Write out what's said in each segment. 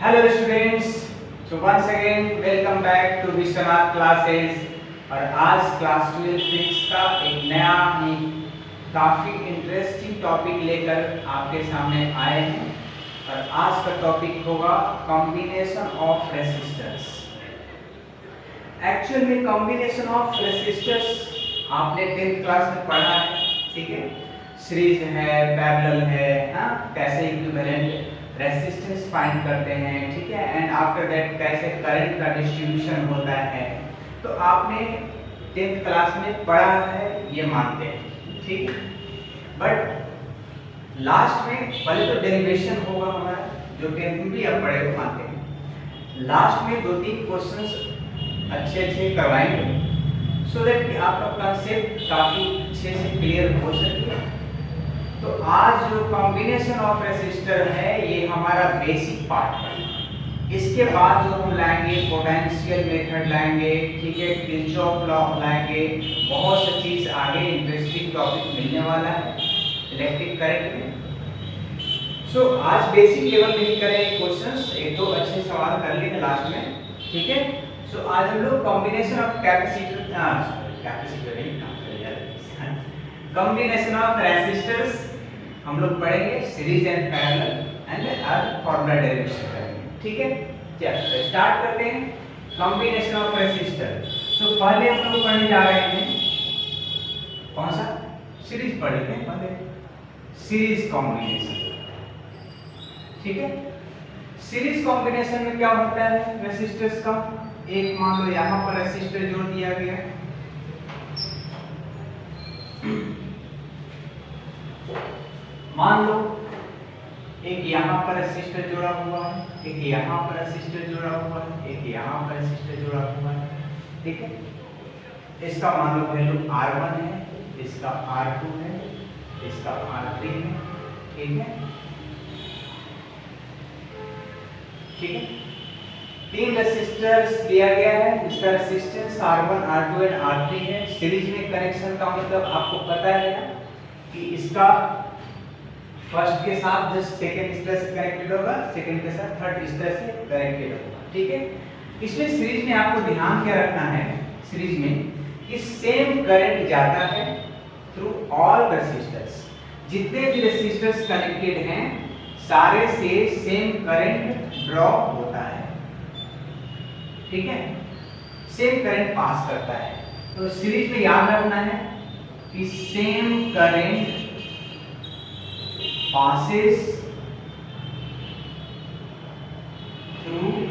Hello students, so once again welcome back to Vishwanath classes. और आज class 12 physics का एक नया ही काफ़ी इंटरेस्टिंग टॉपिक लेकर आपके सामने आए हैं। और आज का टॉपिक होगा कॉम्बिनेशन ऑफ रेसिस्टर्स। एक्चुअल में कॉम्बिनेशन ऑफ रेसिस्टर्स आपने 10th क्लास में पढ़ा है, ठीक है। सीरीज है, पैरेलल है, हाँ, कैसे इक्विवेलेंट रेसिस्टेंस फाइंड करते हैं, ठीक है। एंड आफ्टर दैट कैसे करंट का डिस्ट्रीब्यूशन होता है, तो आपने 10th क्लास में पढ़ा है, ये मानते हैं, ठीक है। बट लास्ट में पहले तो डेरिवेशन होगा हमारा, जो 10th में भी आप पढ़े हो, मानते हैं। लास्ट में 2-3 क्वेश्चंस अच्छे करवाएंगे, सो दैट कि आपका कंसेप्ट काफी अच्छे से क्लियर हो सके। तो आज जो कॉम्बिनेशन ऑफ रेसिस्टर है, ये हमारा बेसिक पार्ट है। इसके बाद जो हम लाएंगे पोटेंशियल मेथड लाएंगे, ठीक है, किरचॉफ लॉ लाएंगे, बहुत सी चीज आगे इंटरेस्टिंग टॉपिक मिलने वाला है इलेक्ट्रिक करंट में। सो आज बेसिक लेवल में ही करेंगे क्वेश्चंस, एक दो अच्छे सवाल कर लेंगे लास्ट में, ठीक है। सो आज हम लोग combination of combination of resistors हम लोग पढ़ेंगे, series and parallel and formula derivation करेंगे, ठीक है। चलिए स्टार्ट करते हैं कॉम्बिनेशन ऑफ रेसिस्टर। तो पहले हम लोग पढ़ने जा रहे हैं कौन सा सीरीज पढ़ेंगे, पहले सीरीज कॉम्बिनेशन, ठीक है। सीरीज कॉम्बिनेशन में क्या होता है रेसिस्टर्स का, एक मान लो यहाँ पर रेसिस्टर जोड़ दिया गया है, मान लो एक यहाँ पर रेसिस्टर जुड़ा हुआ है, एक यहाँ पर रेसिस्टर जुड़ा हुआ है, एक यहाँ पर रेसिस्टर जुड़ा हुआ है, ठीक है। इसका मान लो वैल्यू R1 है, इसका R2 है, इसका R3 है, ठीक है, ठीक है। 3 रेसिस्टर्स दिया गया है, इसका resistance R1, R2 and R3 है। सीरीज में कनेक्शन का मतलब आपको पता है ना कि इसका फर्स्ट के साथ जस्ट सेकंड इस तरह से कनेक्टेड होगा, सेकंड के साथ थर्ड इस तरह से कनेक्टेड होगा, ठीक है। इसमें सीरीज में आपको ध्यान क्या रखना है, सीरीज में कि सेम करंट जाता है थ्रू ऑल रेसिस्टर्स। जितने भी रेसिस्टर्स कनेक्टेड हैं सारे से सेम करंट ड्रॉ होता है, ठीक है, सेम करंट पास करता है। तो सीरीज में याद रखना है कि same current passes through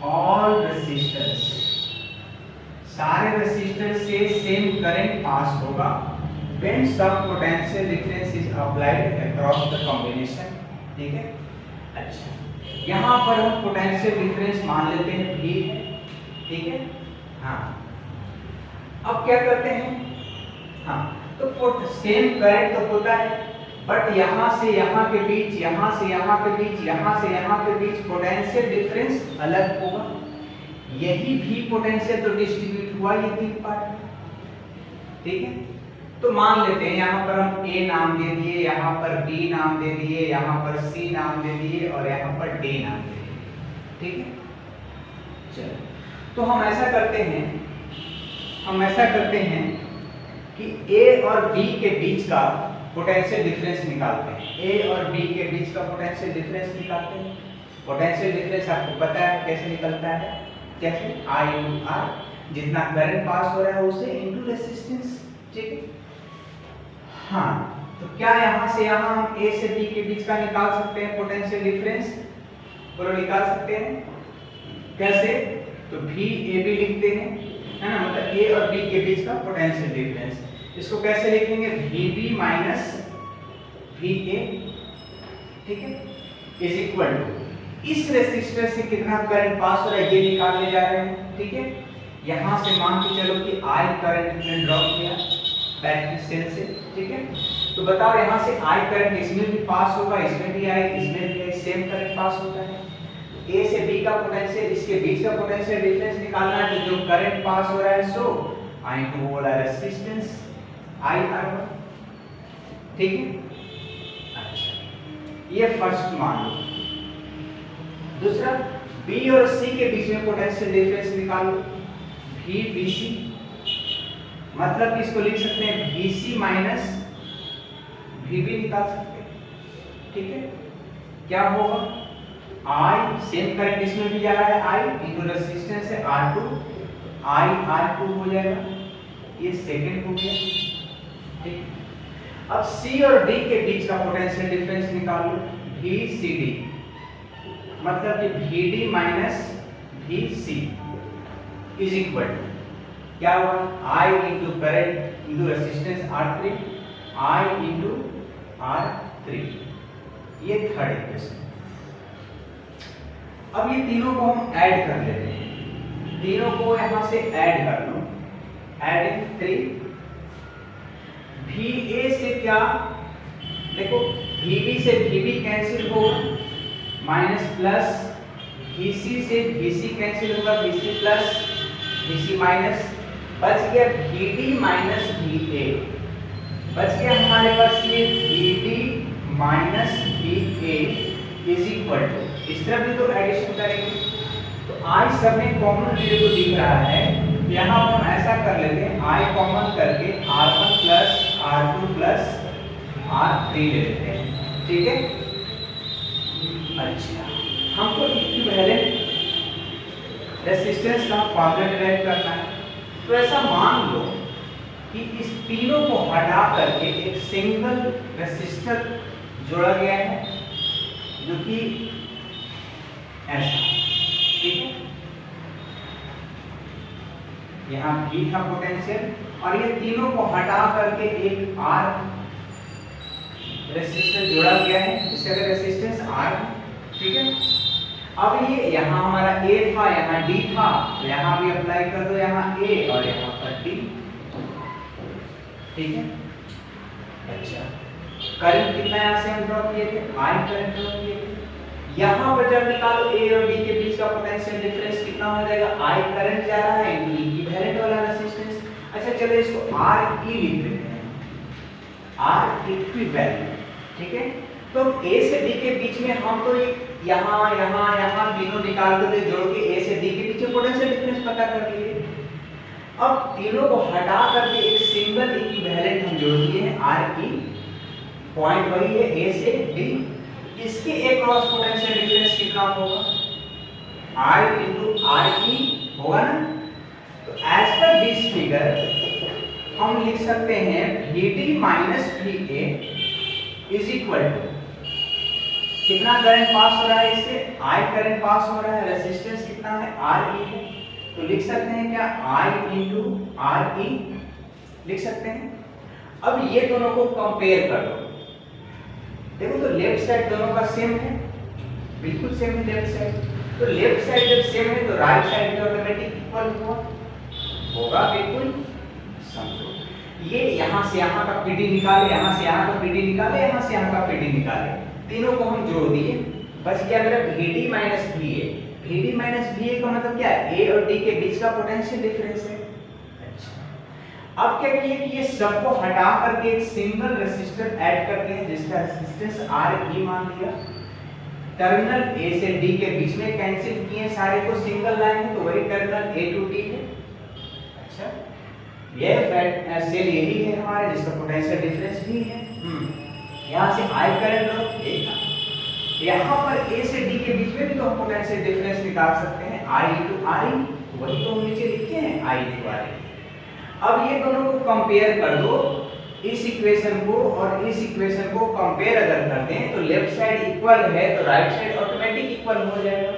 all resistors। सारे रेसिस्टर से सेम करंट पास होगा when some potential difference is applied across the combination, ठीक है। अच्छा, यहाँ पर हम पोटेंशियल डिफरेंस मान लेते हैं V है, ठीक है। हाँ, अब क्या करते हैं, हाँ, तो सेम करंट तो होता है, बट यहाँ से यहाँ के बीच, यहाँ से यहाँ के बीच, यहाँ से यहाँ के बीच पोटेंशियल डिफरेंस अलग होगा। यही भी पोटेंशियल तो डिस्ट्रीब्यूट हुआ ये 3 पार्ट, ठीक है। तो मान लेते हैं यहाँ पर हम A नाम दे दिए, यहाँ पर B नाम दे दिए, यहाँ पर C नाम दे दिए और यहाँ पर D नाम दे दिए, ठीक है। चलो, तो हम ऐसा करते हैं कि A और B के बीच का पोटेंशियल डिफरेंस निकालते हैं। A और B के बीच का पोटेंशियल डिफरेंस निकालते हैं। पोटेंशियल डिफरेंस आपको पता है कैसे निकलता है, कैसे, I into R, जितना करंट पास हो रहा है उसे इनटू रेसिस्टेंस, ठीक है। हाँ, तो क्या यहाँ से यहाँ हम A से B के बीच का निकाल सकते हैं पोटेंशियल डिफरेंस, बोलो निकाल सकते हैं कैसे, तो VAB लिखते हैं, है ना, मतलब A और B के बीच का पोटेंशियल डिफरेंस। इसको कैसे लिखेंगे, VB माइनस VA, ठीक है, इज इक्वल टू इस रेसिस्टर से कितना करंट पास हो रहा है ये निकालने जा रहे हैं, ठीक है। यहाँ से मान के चलो कि I करंट हमने ड्रॉ किया बैटरी सेल से, ठीक है। तो बताओ यहाँ से I करंट इसमें भी पास होगा, इसमें भी आए, इसमें भी आए, सेम करंट पास होता है। A से B का पोटेंशियल, इसके बीच का पोटेंशियल डिफरेंस निकालना है, तो जो करंट पास हो रहा है सो I into वो वाला रेसिस्टेंस IR1, ठीक है। अच्छा, ये फर्स्ट मान लो, दूसरा बी और सी के बीच में पोटेंशियल डिफरेंस निकालो, वी बी सी, मतलब कि इसको लिख सकते हैं V C minus V B निकाल सकते हैं, ठीक है। क्या होगा, आई सेम करंट इसमें भी जा रहा है, आई इंटू रेजिस्टेंस है R2, आई R2 हो जाएगा, ये सेकंड हो गया, ठीक। अब C और D के बीच का पोटेंशियल डिफरेंस निकालो, VCD, मतलब कि VD minus VC is equal to क्या होगा, I into current into resistance R3, I into R3, ये थर्ड इक्वेशन। अब ये तीनों को हम ऐड कर लेते हैं, तीनों को यहां से ऐड कर लो, एडिंग 3, VA से क्या, देखो VB से VB कैंसिल होगा, माइनस प्लस, VC से VC कैंसिल होगा, VC प्लस VC माइनस, बच गया VD माइनस VA, बच गया हमारे पास ये VD minus VA is equal to, इस तरफ भी तो एडिशन करेंगे, तो I सब में कॉमन मेरे को दिख रहा है, यहाँ हम ऐसा कर लेते हैं, I कॉमन करके R1 plus R2 plus R3 ले लेते हैं, ठीक है। अच्छा, हमको इक्विवेलेंट रेजिस्टेंस का फॉर्मूला डिराइव करना है, तो ऐसा मान लो कि इस तीनों को हटा करके एक सिंगल रेजिस्टर जोड़ा गया है, जो कि ऐसा, ठीक है। यहाँ V था पोटेंशियल, और ये तीनों को हटा करके एक R रेजिस्टेंस जोड़ा गया है, इसका रेजिस्टेंस R, ठीक है। अब ये यहाँ हमारा A था, यहाँ D था, तो यहाँ भी अप्लाई कर दो, यहाँ A और यहाँ पर D, ठीक है। अच्छा, करंट कितना यहाँ से हम ड्रॉ किए थे, I करंट ड्रॉ किए थे, यहाँ पर जब निकालो A और D के बीच का पोटेंशियल डिफरेंस कितना हो जाएगा, I करंट जा रहा है इनटू इक्विवेलेंट वाला रेजिस्टेंस। अच्छा चलो इसको RE लिख देते हैं, R इक्विवेलेंट, ठीक है। तो A से D के बीच में हम तो यहाँ यहाँ यहाँ तीनों निकाल कर जोड़ के A से D के बीच में पोटेंशियल डिफरेंस पता कर लिए। अब तीनों को हटा करके एक सिंगल इक्विवेलेंट हम जोड़ दिए हैं RE, पॉइंट वही है A से D, इसके एक क्रॉस पोटेंशियल डिफरेंस कितना होगा, I इंटू RE होगा ना। तो एज पर दिस फिगर हम लिख सकते हैं VD minus VA is equal to, कितना करंट पास हो रहा है इससे, I करंट पास हो रहा है, रेजिस्टेंस कितना है RE है, तो लिख सकते हैं क्या I इंटू RE लिख सकते हैं। अब ये दोनों को कंपेयर कर लो, देखो तो लेफ्ट साइड दोनों का सेम है, बिल्कुल सेम है लेफ्ट साइड, तो लेफ्ट साइड जब सेम है तो राइट साइड भी ऑटोमेटिक इक्वल होगा, बिल्कुल समझो। ये यहाँ से यहाँ का PD निकाले, यहाँ से यहाँ का PD निकाले, यहाँ से यहाँ का PD निकाले, तीनों को हम जोड़ दिए, बच गया मेरा VD minus VA। VD minus VA का मतलब क्या है, A और D के बीच का पोटेंशियल डिफरेंस है। अच्छा, अब क्या किए कि ये सबको हटा करके एक सिंगल रेजिस्टर ऐड करते हैं, जिसका रेजिस्टेंस RE मान लिया, टर्मिनल A से D के बीच में कैंसिल किए सारे को सिंगल लाइन है, तो वही टर्मिनल A टू D है। अच्छा, ये सेल यही है हमारे जिसका पोटेंशियल डिफरेंस भी है। यहाँ से I करंट लो, यहाँ पर A से D के बीच में भी तो हम पोटेंशियल डिफरेंस निकाल सकते हैं, I इंटू RE, वही तो हम नीचे लिखते हैं I इंटू RE। अब ये दोनों को कंपेयर कर दो, इस इक्वेशन को और इस इक्वेशन को कंपेयर अगर करते हैं तो लेफ्ट साइड इक्वल है तो राइट साइड ऑटोमेटिक इक्वल हो जाएगा,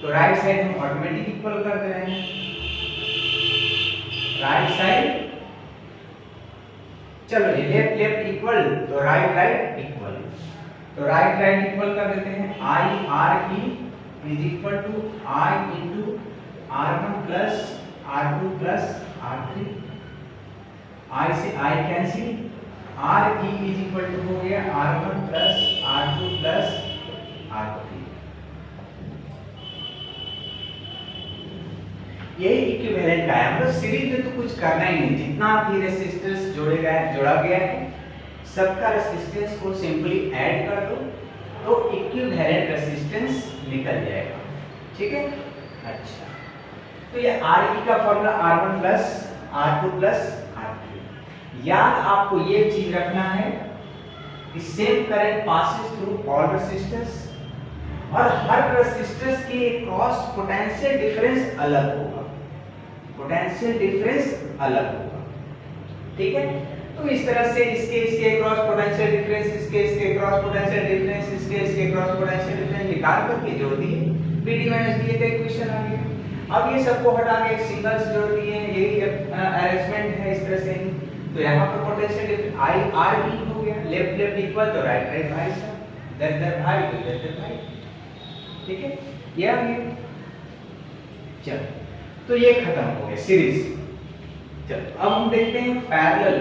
तो राइट साइड हम ऑटोमेटिक इक्वल कर दे रहे हैं, राइट साइड, चलो ये लेफ्ट लेफ्ट इक्वल तो राइट राइट इक्वल, तो राइट राइट इक्वल कर देते हैं, I RE is equal to I into R1 plus R2 plus R3, I से I cancel, RE is equal to हो गया R1 plus R2 plus R3। यही equivalent का है, मतलब सीरीज में तो कुछ करना ही नहीं, जितना भी रेजिस्टेंस जोड़ा गया है सबका रेजिस्टेंस को सिंपली ऐड कर दो, तो इक्विवेलेंट रेजिस्टेंस निकल जाएगा। ठीक है, अच्छा तो ये RE का formula R1 plus R2 plus R3। याद आपको ये चीज रखना है कि same current passes through all resistors और हर रेसिस्टर्स के क्रॉस पोटेंशियल डिफरेंस अलग होगा, पोटेंशियल डिफरेंस अलग होगा। ठीक है, तो इस तरह से इसके क्रॉस पोटेंशियल डिफरेंस, इसके क्रॉस पोटेंशियल डिफरेंस, इसके क्रॉस पोटेंशियल डिफरेंस निकाल करके जोड़ दिए, BD माइनस BA का इक्वेशन आ गया। अब ये सबको हटा के एक सिंगल से जोड़ दिए, यही अरेंजमेंट है इस तरह से। तो यहाँ पर पोटेंशियल डिफरेंस IRE हो गया, लेफ्ट लेफ्ट इक्वल तो राइट राइट भाई साहब, दर भाई तो दर भाई। ठीक है, ये आ गया। चलो तो ये खत्म हो गया सीरीज। चलो अब हम देखते हैं पैरेलल।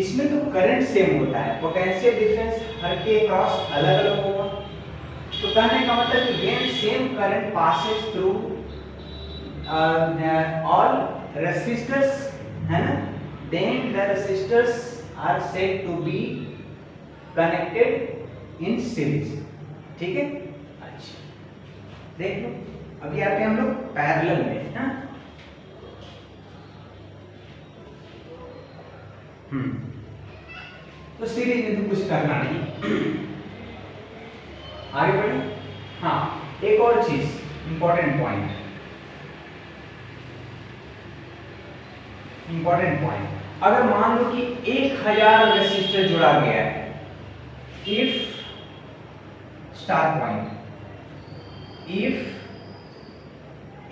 इसमें तो करंट सेम होता है, पोटेंशियल डिफरेंस हर के क्रॉस अलग अलग होगा। तो कहने का मतलब कि when same current passes through all resistors, है ना, then the resistors are said to be connected in series. ठीक है, अच्छा देख लो अभी आते हैं हम लोग पैरेलल में। हाँ तो सीरीज में तो कुछ करना नहीं, आगे बढ़े। हाँ एक और चीज इंपॉर्टेंट पॉइंट, अगर मान लो कि 1000 रेसिस्टर जुड़ा गया है, if star point, if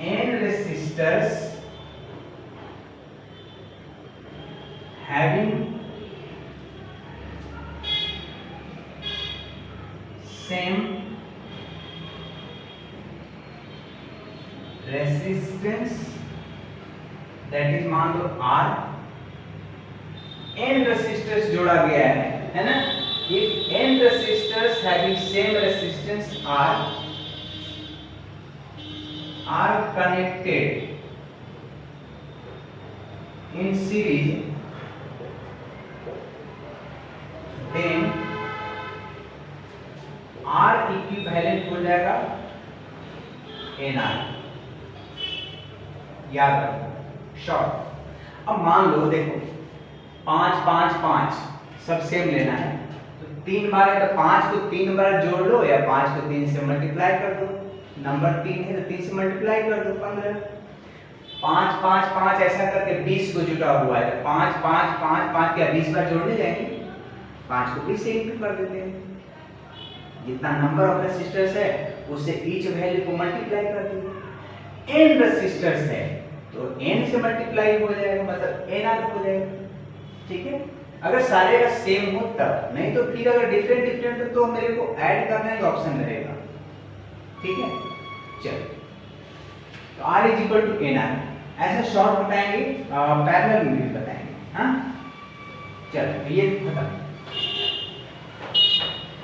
n resistors having same resistance, that is मान लो R, n resistors जोड़ा गया है ना, if n resistors having same resistance R are connected in series, then R equivalent हो जाएगा NR। याद रखो शॉर्ट। अब मान लो देखो 5 5 5 सब सेम लेना है, तो 3 बार है तो 5 को 3 बार जोड़ लो या 5 को 3 से मल्टीप्लाई कर दो। नंबर 3 है तो 3 से मल्टीप्लाई कर दो 15। 5 5 5 ऐसा करके 20 को जुटा हुआ है, तो 5 5 5 5 क्या 20 बार जोड़ने जाएंगे, 5 को 20 से इंटू कर देते हैं। जितना नंबर ऑफ रेसिस्टर्स है उससे ईच वैल्यू को मल्टीप्लाई कर देंगे। n रेसिस्टर्स है तो n से मल्टीप्लाई हो जाएगा, मतलब nr हो जाएगा। ठीक है, अगर सारे का सेम हो तब, नहीं तो फिर अगर डिफरेंट डिफरेंट है तो मेरे को ऐड करना ही ऑप्शन रहेगा। ठीक है, चलो तो R is equal to NR, ऐसा शॉर्ट बताएंगे, पैरेलल में भी बताएंगे। हाँ चलो ये खत्म।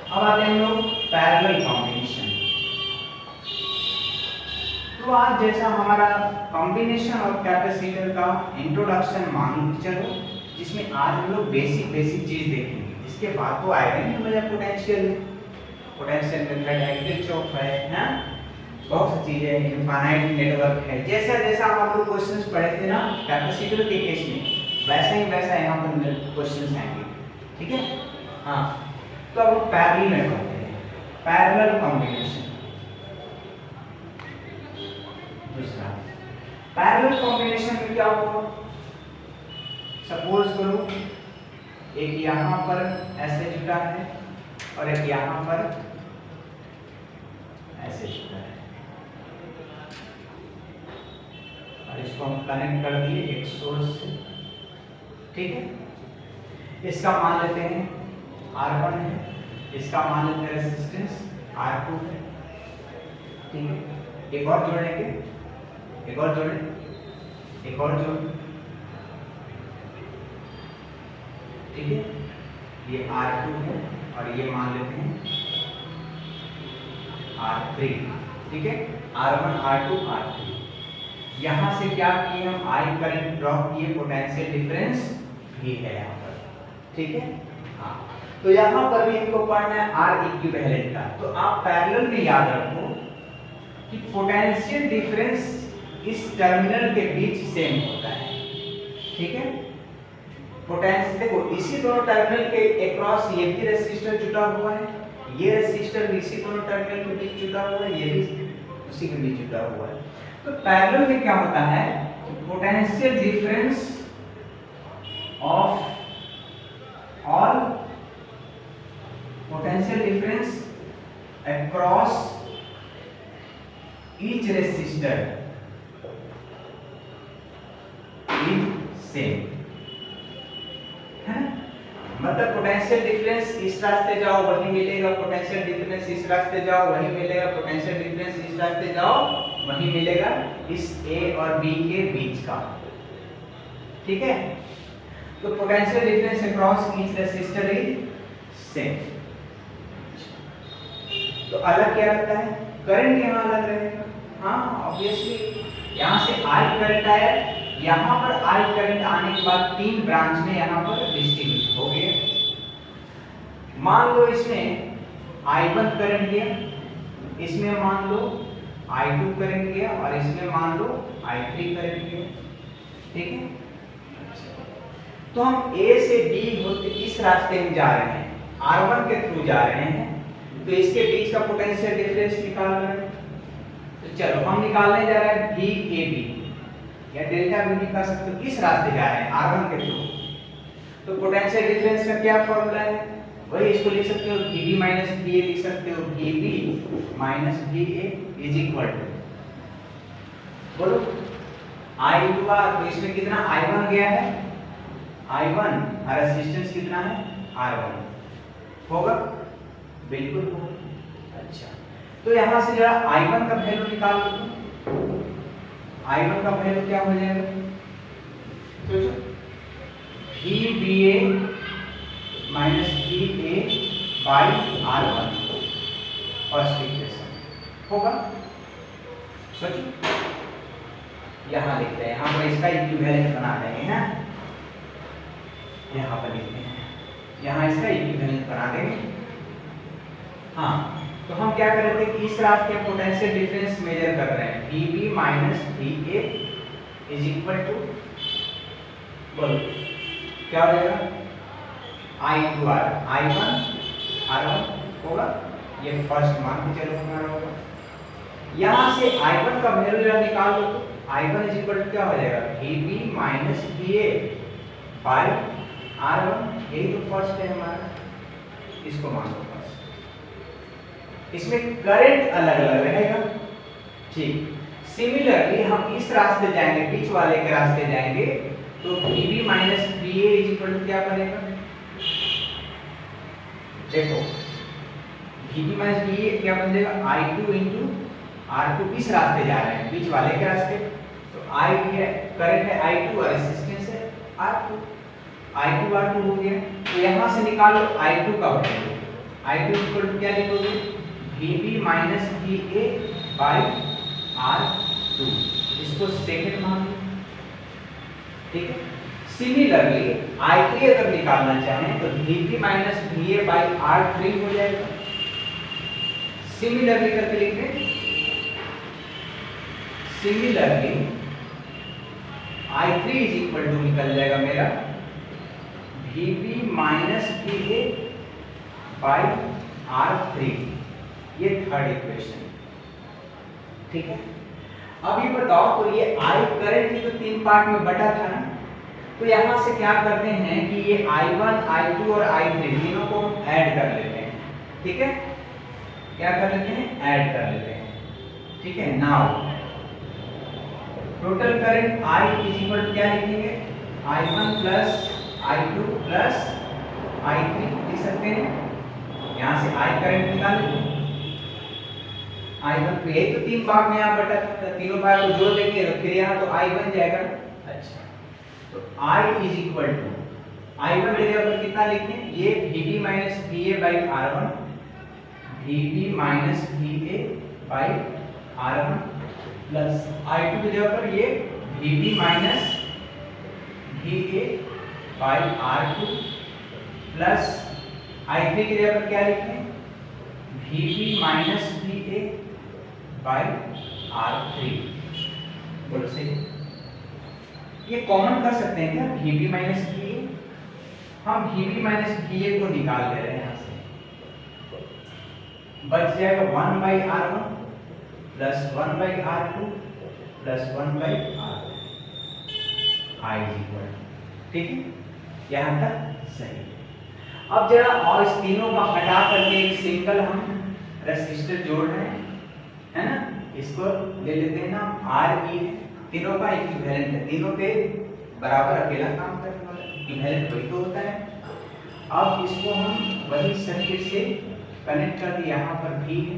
अब आते हैं हम लोग पैरेलल कॉम्बिनेशन। तो आज जैसा हमारा कॉम्बिनेशन ऑफ कैपेसिटर का इंट्रोडक्शन मान चलो, जिसमें आज हम लोग बेसिक चीज देखेंगे। इसके बाद तो आएगा नहीं मुझे पोटेंशियल मेथड है, किरचॉफ है ना, बहुत सी चीजें, इनफाइनाइट नेटवर्क है। जैसा जैसा हम लोग क्वेश्चंस पढ़े थे ना कैपेसिटर के केस में, वैसा यहाँ पर क्वेश्चंस आएंगे। ठीक है, हाँ तो अब पैरेलल में पढ़ते हैं, पैरेलल कॉम्बिनेशन। दूसरा पैरेलल कॉम्बिनेशन में क्या होगा, सपोज करो एक यहाँ पर ऐसे जुटा है और एक यहाँ पर ऐसे जुटा है, और इसको हम कनेक्ट कर दिए एक सोर्स से। ठीक है, इसका मान लेते हैं R1 है, इसका मान लेते हैं रेजिस्टेंस R2 है। ठीक है, एक और जोड़ेंगे, एक और जोड़ें, एक और जोड़। ठीक है, ये R2 है और ये मान लेते हैं R3। ठीक है, R1 R2 R3। यहाँ से क्या किए हम, I करंट ड्रॉप किए, पोटेंशियल डिफरेंस भी है यहाँ पर। ठीक है, हाँ तो यहाँ पर भी इनको पढ़ना है आर इक्विवेलेंट का। तो आप पैरेलल में याद रखो कि पोटेंशियल डिफरेंस इस टर्मिनल के बीच सेम होता है, ठीक है। पोटेंशियल देखो इसी दोनों टर्मिनल के अक्रॉस ये भी रेसिस्टर जुटा हुआ है, ये रेसिस्टर भी इसी दोनों टर्मिनल के बीच जुटा हुआ है, ये भी उसी के बीच जुटा हुआ है। तो पैरेलल में क्या होता है, potential difference of all potential difference across each resistor is same है। मतलब पोटेंशियल डिफरेंस इस रास्ते जाओ वही मिलेगा, पोटेंशियल डिफरेंस इस रास्ते जाओ वही मिलेगा, पोटेंशियल डिफरेंस इस रास्ते जाओ वही मिलेगा इस ए और बी के बीच का, ठीक है। तो potential difference across each resistor is same. तो अलग क्या रहता है, करंट यहाँ अलग रहेगा, हाँ ऑब्वियसली यहाँ से आई करंट आया, यहाँ पर आई करंट आने के बाद 3 ब्रांच में यहाँ पर डिस्ट्रीब्यूट हो गए। मान लो इसमें I1 करंट गया, इसमें मान लो I2 करंट गया और इसमें मान लो I3 करंट गया, ठीक है। तो हम A से B होते इस रास्ते में जा रहे हैं, R1 के थ्रू जा रहे हैं, तो इसके बीच का पोटेंशियल डिफरेंस निकाल रहे हैं। तो चलो हम निकालने जा रहे हैं VAB या डेल्टा V निकाल सकते हो, किस रास्ते जा रहे हैं, R1 के थ्रू। तो पोटेंशियल डिफरेंस का क्या फॉर्मूला है, वही इसको लिख सकते हो VB माइनस VA, लिख सकते हो VB minus VA is equal to, बोलो I2R। तो इसमें कितना I1 गया है, I1 और रेजिस्टेंस कितना है R1 होगा, बिल्कुल होगा। अच्छा तो यहाँ से जरा I1 का वैल्यू निकाल लो, I1 का वैल्यू क्या हो जाएगा, सोचो VBA minus VA by R1 first equation होगा। सोचो यहाँ लिखते हैं, यहाँ पर इसका इक्विवेलेंट बना देंगे हैं, यहाँ पर लिखते हैं, यहाँ इसका इक्विवेलेंट बना देंगे। हाँ तो हम क्या कर रहे थे कि इस रास्ते में पोटेंशियल डिफरेंस मेजर कर रहे हैं, VB minus VA is equal to, बोलो क्या हो जाएगा, I2R I1 R1 होगा, ये फर्स्ट मान के चलो हमारा होगा। यहाँ से I1 का वैल्यू जरा निकाल लो, तो I1 इज इक्वल टू क्या हो जाएगा, VB minus VA by R1, यही तो फर्स्ट है हमारा, इसको मान लो। इसमें करंट अलग अलग रहेगा, ठीक। सिमिलरली हम इस रास्ते जाएंगे, बीच वाले के रास्ते जाएंगे, तो VB minus VA is equal to क्या बनेगा, देखो VB माइनस VA क्या बन जाएगा, I2 इंटू R2, इस रास्ते जा रहे हैं बीच वाले के रास्ते, तो I है करंट है I2 और रेजिस्टेंस है R2, I2 R2 हो गया। तो यहाँ से निकालो I2 का वैल्यू, I2 इक्वल टू क्या लिखोगे, VB minus VA by R2, इसको सेकंड मान लो, ठीक है। सिमिलरली I3 अगर निकालना चाहें तो VB minus VA by R3 हो जाएगा। सिमिलरली करके लिख दें, similarly I3 is equal to निकल जाएगा मेरा VB minus VA by R3, ये थर्ड इक्वेशन, ठीक है। अब ये बताओ, तो ये I करंट की तो 3 पार्ट में बटा था ना, तो यहाँ से क्या करते हैं कि ये I1, I2 और I3 तीनों को ऐड कर लेते हैं, ठीक है। क्या कर लेते हैं, ऐड कर लेते हैं, ठीक है। Now total current I is equal to क्या लिखेंगे, I1 plus I2 plus I3 लिख सकते हैं। यहाँ से I करंट निकालेंगे, I1 तो यही तो 3 भाग में यहाँ बटा, तीनों भाग को जोड़ देंगे तो फिर यहाँ तो I बन जाएगा। अच्छा तो I is equal to, I1 के जगह पर कितना लिखें, ये VB minus VA by R1, VB minus VA by R1 plus I2 की जगह पर ये VB minus VA by R2 plus I3 की जगह पर क्या लिखें, VB minus VA by R3। बोलो सही। ये कॉमन कर सकते हैं क्या, VB माइनस VA? हम VB माइनस VA को निकाल ले रहे हैं यहाँ से, बच जाएगा 1 by R1 plus 1 by R2 plus 1 by R3 I equal, ठीक है, यहाँ तक सही। अब जरा और इस तीनों का हटा करके एक सिंगल हम रेसिस्टर जोड़ रहे हैं, है ना, इसको ले लेते हैं ना RE, तीनों का इक्विवेलेंट है, तीनों पे बराबर अकेला काम करने वाला इक्विवेलेंट वही तो होता है। अब इसको हम वही सर्किट से कनेक्ट कर दिए, यहाँ पर भी है,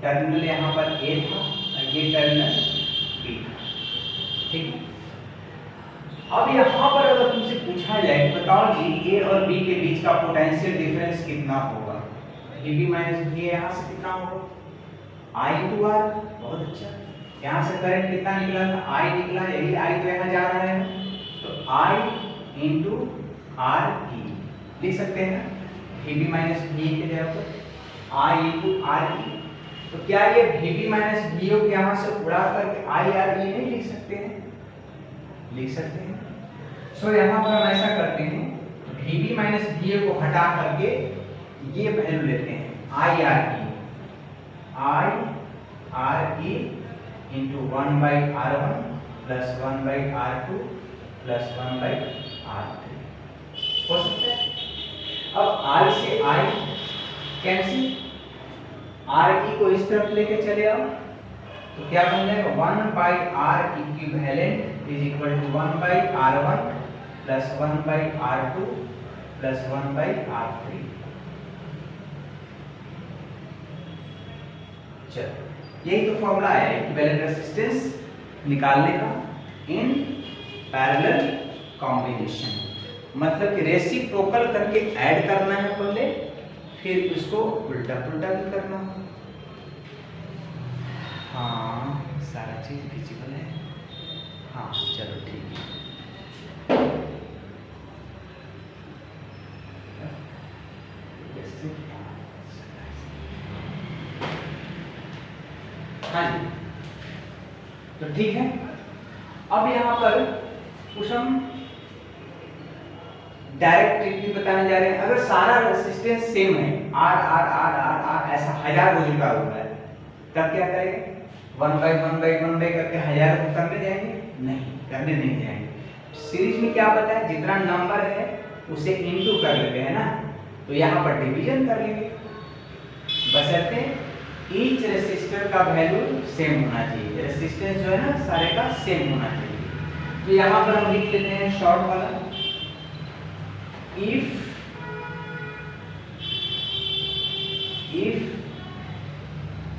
टर्मिनल यहाँ पर A था और ये टर्मिनल B था, ठीक है। अब यहाँ पर अगर तुमसे पूछा जाए बताओ जी A और B के बीच का पोटेंशियल डिफरेंस कितना होगा, VB माइनस VA यहाँ से कितना होगा, I into R, बहुत अच्छा। यहाँ से करंट कितना निकला था, I निकला, यही I तो यहाँ जा रहा है, तो I into RE लिख सकते हैं ना, VB माइनस VA के जगह पर I into RE। तो क्या ये VB माइनस VA को यहाँ से उड़ा करके IRE नहीं लिख सकते हैं, लिख सकते हैं। सो यहाँ पर हम ऐसा करते हैं, VB माइनस VA को हटा करके ये वैल्यू लेते हैं IRE into 1 by R1 plus 1 by R2 plus 1 by R3 हो सकता है। अब R से I कैंसिल, RE को इस तरफ लेके चले आओ तो क्या बन जाएगा, 1 by R equivalent is equal to 1 by R1 plus 1 by R2 plus 1 by R3। चलो यही तो फॉर्मूला है इक्विवेलेंट रेजिस्टेंस निकालने का इन पैरेलल कॉम्बिनेशन, मतलब कि रेसिप्रोकल करके ऐड करना है पहले, फिर उसको उल्टा पुल्टा भी करना है। हाँ सारा चीज विजिबल है, हाँ चलो ठीक है। हाँ जी, तो ठीक है। अब यहाँ पर कुछ हम डायरेक्ट ट्रिक बताने जा रहे हैं। अगर सारा रेजिस्टेंस सेम है, R R R R R ऐसा 1000 को जुड़ा हुआ है, तब क्या करेंगे, 1 बाई 1 बाई 1 बाई करके 1000 को करने जाएंगे, नहीं करने नहीं जाएंगे। सीरीज में क्या पता है, जितना नंबर है उसे इनटू कर लेते हैं ना, तो यहाँ पर डिवीजन कर लेंगे, बशर्ते ईच रेसिस्टर का वैल्यू सेम होना चाहिए, रेसिस्टेंस जो है ना सारे का सेम होना चाहिए। तो यहाँ पर हम लिख लेते हैं शॉर्ट वाला, if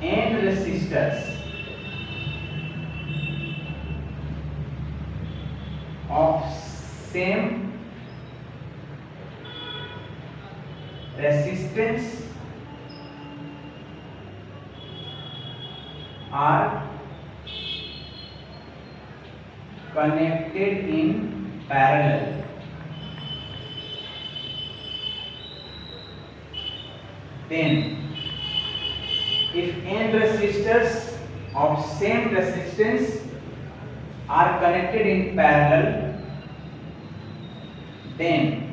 n resistors of same resistance are connected in parallel, then if n resistors of same resistance are connected in parallel, then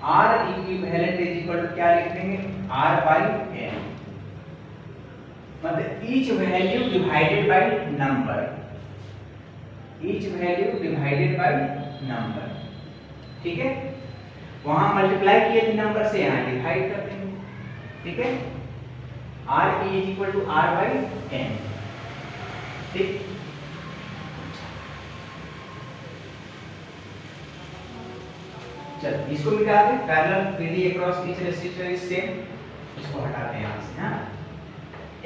R equivalent is equal to क्या लिख देंगे, R by n, मतलब each value divided by number, each value divided by number, ठीक है। वहां multiply किए थे number से, यहाँ डिवाइड कर देंगे, ठीक है। R is equal to R by n, ठीक। चलो इसको मिटा दें, parallel PD across each resistor is same, इसको हटाते हैं यहाँ से। हाँ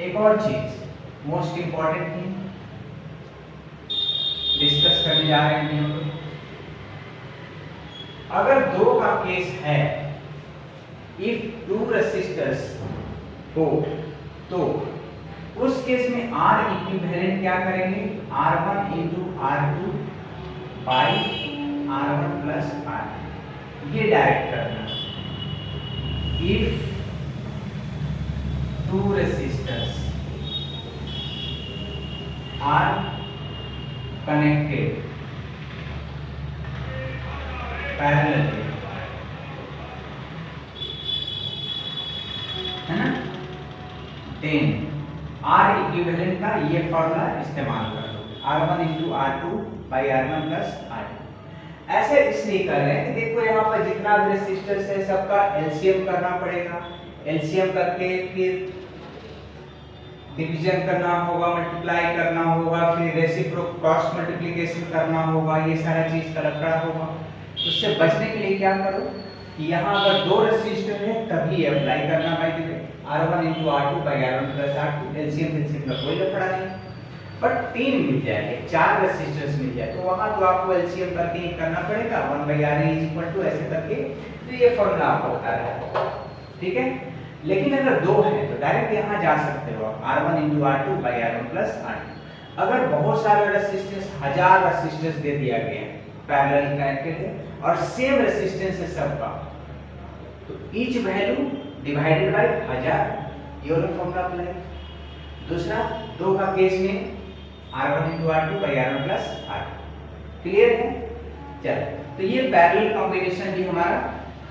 एक और चीज मोस्ट इंपॉर्टेंट थिंग डिस्कस करने जा रहे हैं हम लोग, अगर दो का केस है, इफ 2 रेसिस्टर्स हो, तो उस केस में R इक्विवेलेंट क्या करेंगे, R1 into R2 by R1 plus R2, ये डायरेक्ट करना। if two resistors are connected parallelly, है ना, then R इक्विवेलेंट का ये फॉर्मूला इस्तेमाल कर लो, R1 into R2 by R1 plus R2। ऐसे इसलिए कर रहे हैं कि देखो यहाँ पर जितना भी रेसिस्टेंस है सबका एलसीएम करना पड़ेगा, एलसीएम करके फिर डिवीजन करना होगा, मल्टीप्लाई करना होगा, फिर रेसिप्रोक क्रॉस मल्टीप्लिकेशन करना होगा, ये सारा चीज का लफड़ा होगा। उससे बचने के लिए क्या करो कि यहाँ अगर दो रेसिस्टर है तभी अप्लाई करना भाई देखो R1 into R2 by R1 plus R2, LCM का कोई लफड़ा नहीं। बट 3 मिल जाएंगे, 4 रेसिस्टर्स मिल जाए तो वहां तो आपको एलसीएम करके ही करना पड़ेगा, 1/R = ऐसे करके, तो ये फॉर्मूला आपको बता रहा है, ठीक है। लेकिन अगर दो है तो डायरेक्ट यहाँ जा सकते हो R1 into R2 by R1 plus R2। अगर बहुत सारे रेसिस्टेंस, 1000 रेसिस्टेंस दे दिया गया है, पैरेलली कनेक्टेड है और सेम रेसिस्टेंस है सबका, तो ईच वैल्यू डिवाइडेड बाय 1000, ये वाला फॉर्मूला अप्लाई। दूसरा, दो का केस में R1 into R2 by R1 plus R2, clear है। चलो, तो ये पैरेलल कॉम्बिनेशन भी हमारा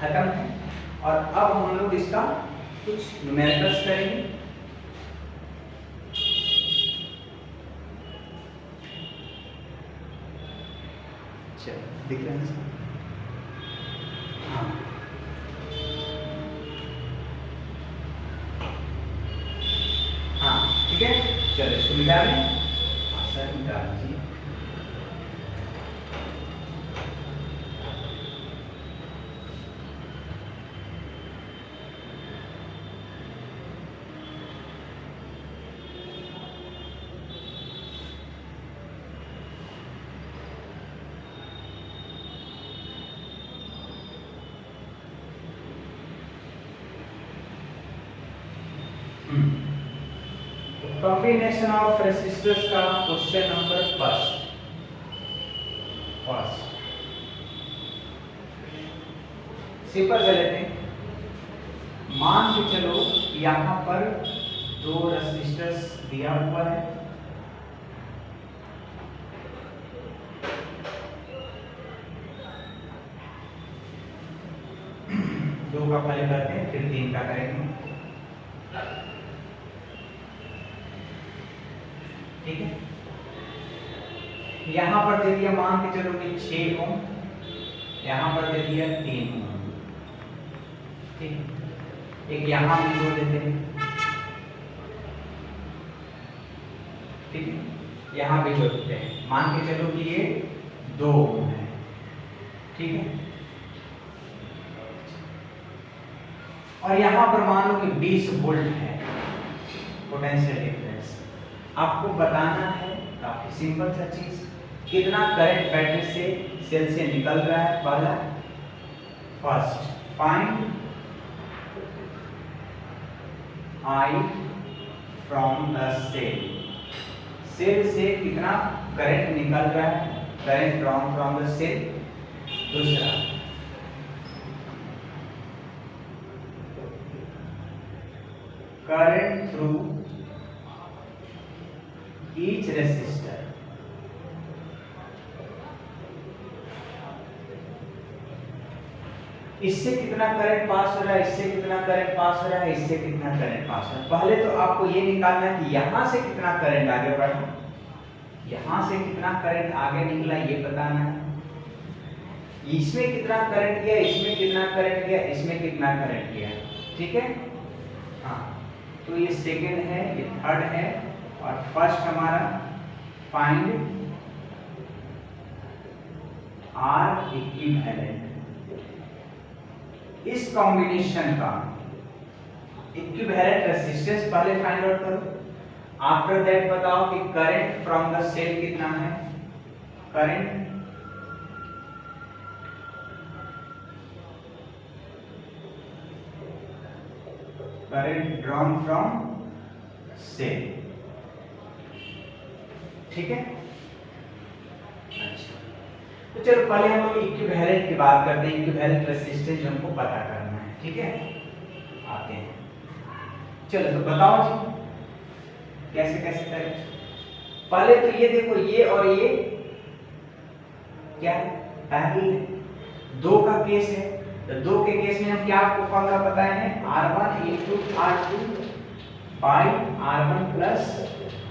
खत्म है और अब हम लोग इसका कुछ न्यूमेरिकल्स करेंगे। चलो, दिख रहा है? हाँ, हाँ, ठीक है। चलो, इसको मिटा लें। हाँ सर, मिटा लीजिए। कॉम्बिनेशन ऑफ रेसिस्टर्स का क्वेश्चन नंबर फर्स्ट सिंपल कर लेते हैं। मान के चलो यहाँ पर दो रेसिस्टर्स दिया हुआ है, दो का पहले करते हैं फिर 3 का करेंगे, ठीक है। यहाँ पर दे दिया, मान के चलो कि 6 ओम, यहाँ पर दे दिया 3 ओम, ठीक है। एक यहाँ भी जोड़ देते हैं, ठीक है, यहाँ भी जोड़ देते हैं। मान के चलो कि ये 2 ओम है, ठीक है। और यहाँ पर मान लो कि 20 वोल्ट है पोटेंशियल डिफरेंस। आपको बताना है काफी सिंपल सा चीज, कितना करंट बैटरी से सेल से निकल रहा है। पहला, first find I from the cell, cell से कितना करंट निकल रहा है, करंट फ्रॉम द सेल। दूसरा, करंट थ्रू ईच रेसिस्टर, इससे कितना करंट पास हो रहा है, इससे कितना करंट पास हो रहा है, इससे कितना करंट पास हो रहा है। पहले तो आपको ये निकालना है कि यहां से कितना करंट आगे बढ़ा, यहां से कितना करंट आगे निकला, ये बताना है। इसमें कितना करंट गया, इसमें कितना करंट गया, इसमें कितना करंट गया, ठीक है। हाँ, तो ये सेकंड है, ये थर्ड है और फर्स्ट हमारा फाइंड R इक्विवेलेंट। इस कॉम्बिनेशन का इक्विवेलेंट रेजिस्टेंस पहले फाइंड आउट करो। आफ्टर दैट बताओ कि करंट फ्रॉम द सेल कितना है, करंट ड्रॉन फ्रॉम सेल, ठीक है। अच्छा, तो चलो पहले हम लोग इक्विवेलेंट की बात करते हैं, इक्विवेलेंट रेजिस्टेंस जो हमको पता करना है, ठीक है। आते हैं। चलो तो बताओ जी कैसे कैसे करें। पहले तो ये देखो, ये और ये क्या है, पैरेलल है। दो का केस है, तो दो के केस में हम क्या आपको फॉर्मूला बताए हैं, R1 × R2 by R1 plus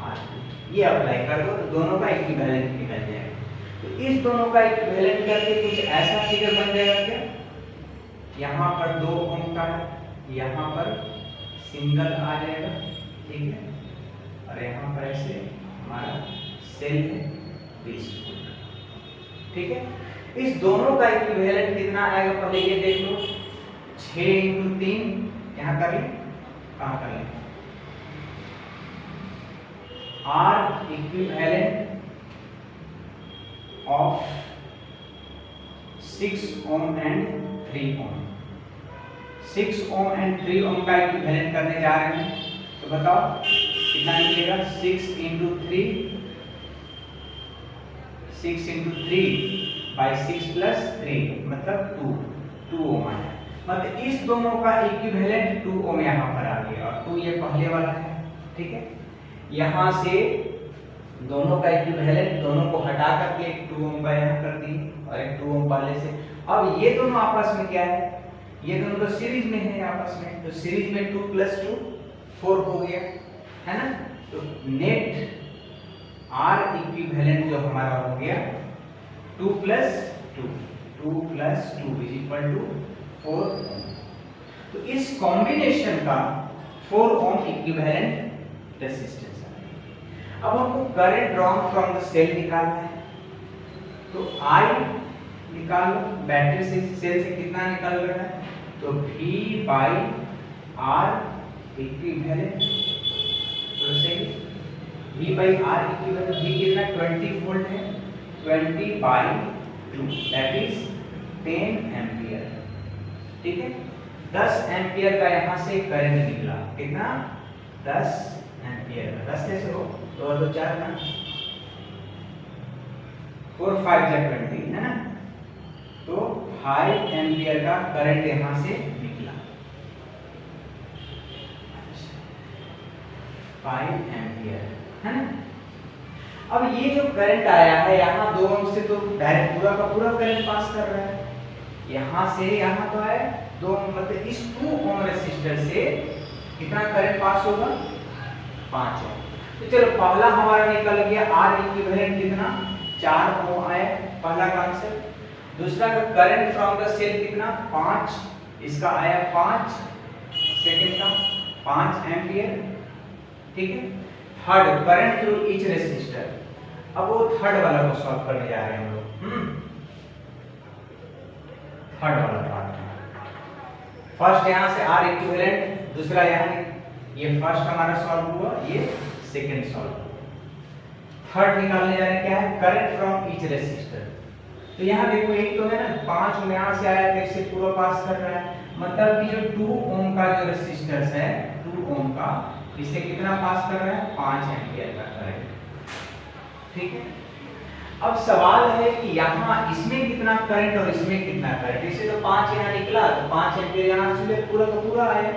R2। ये अप्लाई कर दो तो दोनों का इक्विवेलेंट निकल जाएगा। तो इस दोनों का इक्विवेलेंट करके कुछ ऐसा फिगर बन जाएगा क्या, यहाँ पर 2 ओम का है, यहाँ पर सिंगल आ जाएगा, ठीक है, और यहाँ पर ऐसे हमारा सेल है 20 वोल्ट, ठीक है। इस दोनों का इक्विवेलेंट कितना आएगा पहले ये देख लो, 6 × 3 यहाँ कर लें, कहाँ कर लें, R equivalent of 6 ohm and 3 ohm. 6 ohm and 3 ohm का इक्विवेलेंट करने जा रहे हैं, तो बताओ कितना निकलेगा, 6 × 3 बाई 6 प्लस 3 मतलब 2 ओम आया। मतलब इस दोनों का इक्विवेलेंट 2 ओम यहाँ पर आ गया, और 2 ये पहले वाला है, ठीक है। यहाँ से दोनों का इक्विवेलेंट, दोनों को हटा करके एक 2 ओम का यहाँ कर दिए और एक 2 ओम पहले से। अब ये दोनों आपस में क्या है, ये दोनों तो सीरीज में है आपस में, तो सीरीज में 2 + 2 4 हो गया, है ना। तो नेट R इक्विवेलेंट जो हमारा हो गया 2 + 2 = 4 ओम। तो इस कॉम्बिनेशन का 4 ओम इक्विवेलेंट रेजिस्टेंस है। अब हमको current drawn from the cell निकालना है, तो I निकाल लो, बैटरी से सेल से कितना निकल रहा है, तो V/R इक्विवेलेंट, तो सही V/R इक्विवेलेंट, V कितना 20 वोल्ट है, 20/2 दैट इज 10 एम्पियर, ठीक है। 10 एम्पियर का यहाँ से करंट निकला, कितना 10 एम्पियर का, 10 कैसे हो, 2 और 2 4 ना, 4 5 जा 20 है ना, तो 5 एम्पियर का करंट यहाँ से निकला, 5 एम्पियर है ना। अब ये जो करंट आया है यहाँ 2 ओम से, तो डायरेक्ट पूरा का पूरा करंट पास कर रहा है, यहाँ से यहाँ तो आया 2 ओम, मतलब इस 2 ओम रेसिस्टर से कितना करंट पास होगा, 5 ओम। तो चलो पहला हमारा निकल गया R इक्विवेलेंट कितना 4 ओम आया, पहला कॉन्सेप्ट। दूसरा का करंट फ्रॉम द सेल कितना 5, इसका आया 5, सेकंड का 5 एम्पियर, ठीक है। Third current through each resistor, अब वो थर्ड वाला को सॉल्व करने जा रहे हैं हम लोग, थर्ड वाला पार्ट। फर्स्ट यहाँ से R इक्विवेलेंट, दूसरा यहाँ ये फर्स्ट हमारा सॉल्व हुआ, ये सेकंड सॉल्व हुआ। थर्ड निकालने जा रहे हैं, क्या है, करंट फ्रॉम ईच रेसिस्टर। तो यहाँ देखो एक तो है ना 5 ओम यहाँ से आया, तो इसे पूरा पास कर रहा है, मतलब कि जो 2 ओम का जो रेसिस्टेंस है 2 ओम का, इससे कितना पास कर रहा है, 5 एम्पियर का करंट, ठीक है। अब सवाल है कि यहाँ इसमें कितना करंट और इसमें कितना करंट, इससे तो 5 यहाँ निकला, तो 5 एम्पियर यहाँ से पूरा का पूरा आया,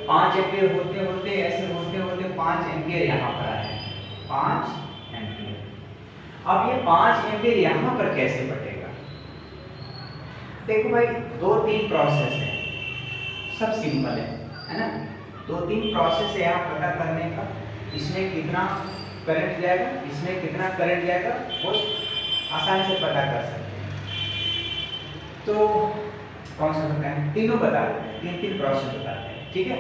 5 एम्पियर होते होते ऐसे होते होते 5 एम्पियर यहाँ पर आया, 5 एम्पियर। अब ये 5 एम्पियर यहाँ पर कैसे बटेगा, देखो भाई 2-3 प्रोसेस है, सब सिंपल है ना, 2-3 प्रोसेस है यहाँ पता करने का, इसमें कितना करंट जाएगा, इसमें कितना करंट जाएगा, वो आसान से पता कर सकते हैं। तो कौन सा बताएं, तीनों बता दें, 3-3 प्रोसेस बताते हैं, ठीक है।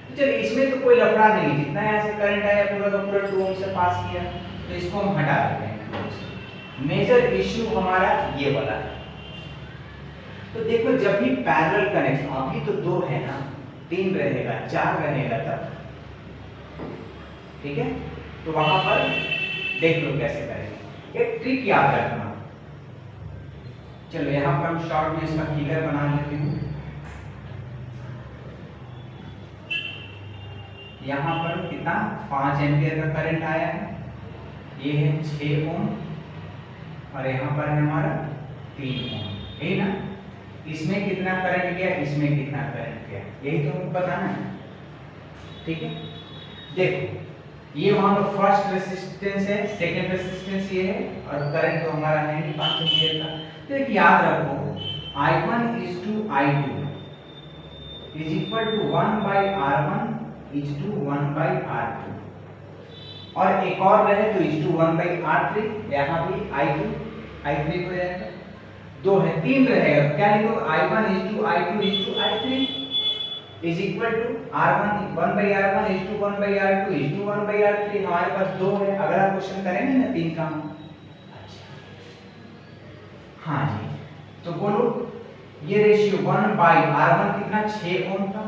तो चलिए इसमें तो कोई लफड़ा नहीं, जितना यहाँ से करंट आया पूरा का पूरा 2 ओम से पास किया, तो इसको हम हटा देते हैं। मेजर इश्यू हमारा ये वाला है। तो देखो जब भी पैरेलल कनेक्शन, अभी तो 2 है ना, 3 रहेगा 4 रहेगा तब, ठीक है। तो वहां पर देख लो कैसे करेंगे, एक ट्रिक याद रखना। चलो यहाँ पर हम शॉर्ट में इसका फिगर बना लेते हैं। यहाँ पर कितना 5 एम्पियर का करंट आया है, ये है 6 ओम, और यहाँ पर है हमारा 3 ओम, है ना। इसमें कितना करंट गया, इसमें कितना करंट गया, यही तो हमको बताना है। ठीक है, देखो ये वहां पर फर्स्ट रेजिस्टेंस है, सेकंड रेजिस्टेंस ये है, और करंट तो हमारा है नहीं 5 एम्पीयर का। तो एक याद रखो I1 is to I2 is equal to 1 by R1 is to 1 by R2, और एक और रहे तो is to 1 by R3, यहाँ भी I2 I3 हो जाएगा, 2 है 3 रहेगा, क्या लिखो I1 is to I2 is to I3 is equal to R1 1 by R1 is to 1 by R2 is to 1 by R3, हमारे पास 2 है। अगर आप क्वेश्चन करेंगे ना 3 का, अच्छा हाँ जी, तो बोलो ये रेशियो 1 by R1 कितना 6 ओम का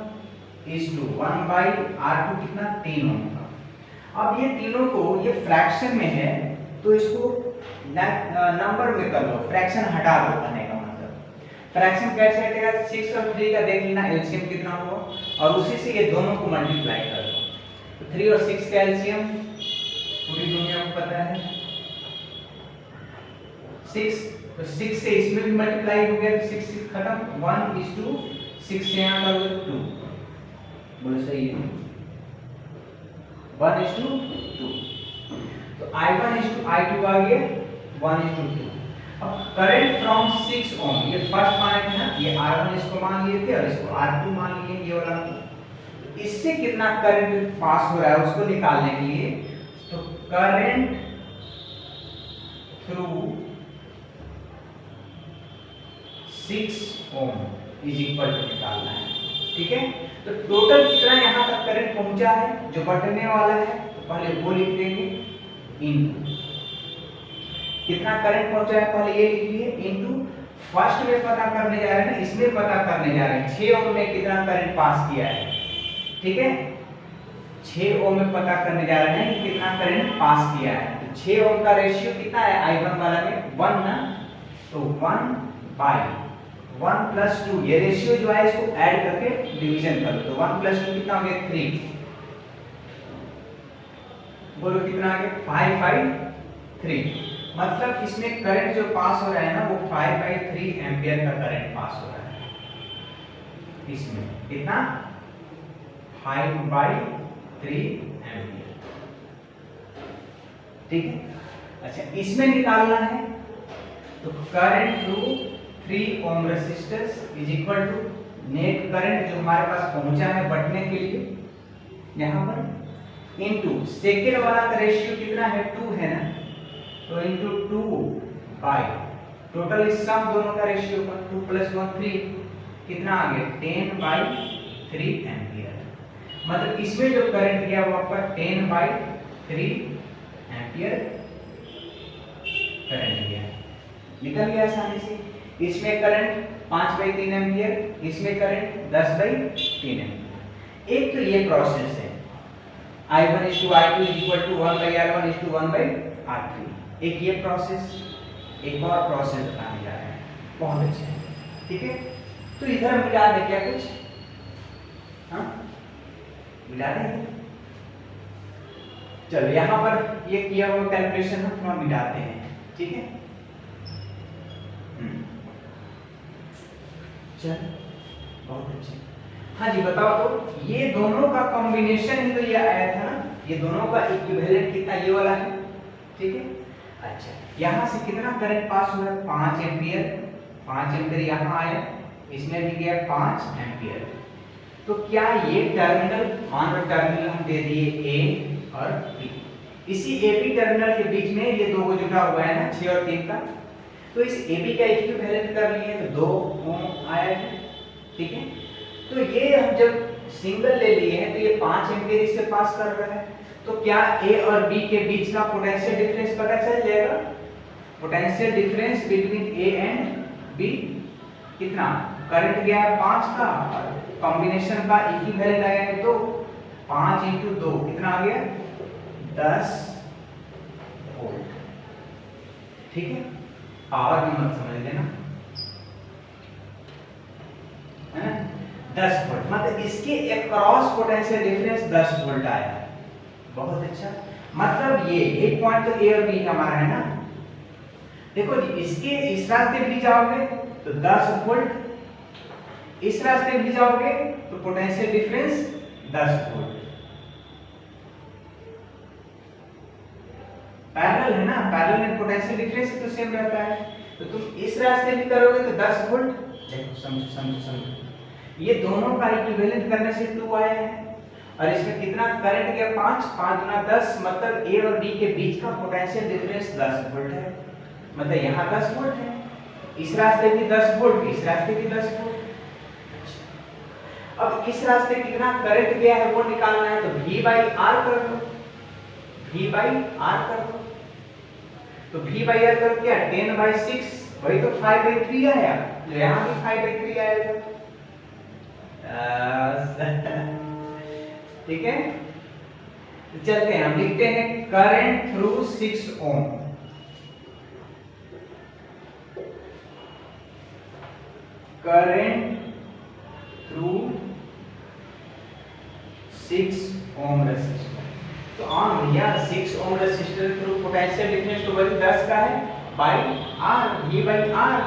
is to 1 by R2 कितना 3 ओम का। अब ये तीनों को ये फ्रैक्शन में है तो इसको नंबर में कर लो, फ्रैक्शन हटा दो, करने का मतलब फ्रैक्शन कैसे हटेगा, 6 और 3 का देख लेना एलसीएम कितना होगा और उसी से ये दोनों को मल्टीप्लाई कर दो। तो 3 और 6 का एलसीएम पूरी दुनिया को पता है 6, तो 6 से इसमें भी मल्टीप्लाई हो गया तो 6 से खत्म, 1 is to 6 से यहाँ कर दो 2, बोलो सही है, 1 is to 2, तो I1 is to I2 आ गया 1 is to 2। अब करंट फ्रॉम 6 ओम, ये फर्स्ट माने थे ना, ये R1 इसको मान लिए थे और इसको R2 मान लिए, ये वाला इससे कितना करंट पास हो रहा है उसको निकालने के लिए, तो current through 6 ohm is equal to निकालना है। ठीक है, तो टोटल कितना यहाँ तक करंट पहुंचा है जो बटने वाला है, तो पहले वो लिख देंगे इनटू कितना करंट पहुंचा है, पहले ये लिख लिए इनटू फर्स्ट में पता करने जा रहे हैं ना, इसमें पता करने जा रहे हैं 6 ओम में कितना करंट पास किया है। ठीक है, 6 ओम में पता करने जा रहे हैं कि कितना करंट पास किया है, तो 6 ओम का रेशियो कितना है I1 वाला में 1 ना, तो 1 by 1 plus 2, ये रेशियो जो है इसको ऐड करके डिवीजन कर लो, तो 1 plus 2 कितना हो गया 3, बोलो कितना आ गया 5 by 3, मतलब इसमें करंट जो पास हो रहा है ना वो 5 by 3 एम्पियर का करंट पास हो रहा है, इसमें कितना 5 by 3 एम्पियर। ठीक है, अच्छा इसमें निकालना है तो current through 3 ohm resistance is equal to net current जो हमारे पास पहुंचा है बटने के लिए यहाँ पर इनटू सेकेंड वाला का रेशियो कितना है 2 है ना, तो इनटू 2 बाय टोटल इस सम दोनों का रेशियो का 2 + 1 3 कितना आ गया 10 by 3 एम्पियर, मतलब इसमें जो करंट गया वो आपका 10 by 3 एम्पियर करंट गया, निकल गया आसानी से। इसमें करंट 5 by 3 एम्पियर, इसमें करंट 10 by 3 एम्पियर। एक तो ये प्रोसेस है I1 is to I2 is equal to 1 by R1 is to 1 by R3, एक ये प्रोसेस, एक और प्रोसेस बताने जा रहे हैं, बहुत अच्छा है। ठीक है, तो इधर मिला दे क्या कुछ, हाँ मिला दे, चलो यहाँ पर ये किया हुआ कैलकुलेशन हम थोड़ा मिलाते हैं। ठीक है, चल बहुत अच्छे, हाँ जी बताओ, तो ये दोनों का कॉम्बिनेशन ही तो ये आया था ना, ये दोनों का इक्विवेलेंट कितना ये वाला है। ठीक है, अच्छा यहाँ से कितना करंट पास हुआ है 5 एम्पियर, 5 एम्पियर यहाँ आया, इसमें भी गया 5 एम्पियर, तो क्या ये टर्मिनल, मान लो टर्मिनल हम दे दिए A और B, इसी AB टर्मिनल के बीच में ये दो को जुड़ा हुआ है ना 6 और 3 का, तो इस AB का इक्विवेलेंट कर लिए तो 2 ओम आया है। ठीक है, तो ये हम जब सिंगल ले लिए हैं तो ये 5 एम्पियर इससे पास कर रहा है, तो क्या A और B के बीच का पोटेंशियल डिफरेंस पता चल जाएगा, potential difference between A and B कितना, करंट गया 5 का और कॉम्बिनेशन का इक्विवेलेंट आया है तो 5 × 2 कितना आ गया 10 वोल्ट। ठीक है, पावर भी मत समझ लेना, है ना 10 वोल्ट, मतलब इसके अक्रॉस पोटेंशियल डिफरेंस 10 वोल्ट आया, बहुत अच्छा। मतलब ये एक पॉइंट तो A और B हमारा है ना, देखो जी इसके इस रास्ते भी जाओगे तो 10 वोल्ट इस रास्ते भी जाओगे तो पोटेंशियल डिफरेंस 10 वोल्ट। पैरेलल है ना, पैरेलल में पोटेंशियल डिफरेंस तो सेम रहता है। तो तुम इस रास्ते भी करोगे तो 10 वोल्ट। देखो समझो समझो समझो, ये दोनों का इक्विवेलेंट करने से 2 आया है, और इसमें कितना करंट गया 5, 5 गुना 10, मतलब ए और बी के बीच का पोटेंशियल डिफरेंस 10 वोल्ट है। मतलब यहाँ 10 वोल्ट है, इस रास्ते भी 10 वोल्ट, इस रास्ते भी 10 वोल्ट। अब इस रास्ते कितना करंट गया है वो निकालना है, तो V बाई आर कर दो, V बाई आर कर दो। तो V बाई आर कर क्या, 10/6, वही तो 5/3 आया, तो यहाँ भी 5/3 आएगा। ठीक है, तो चलते हैं, हम लिखते हैं current through 6 ohm. Current through 6 ohm resistor. तो ऑन भैया 6 ohm resistor through potential difference तो वही 10 का है by R, V by R,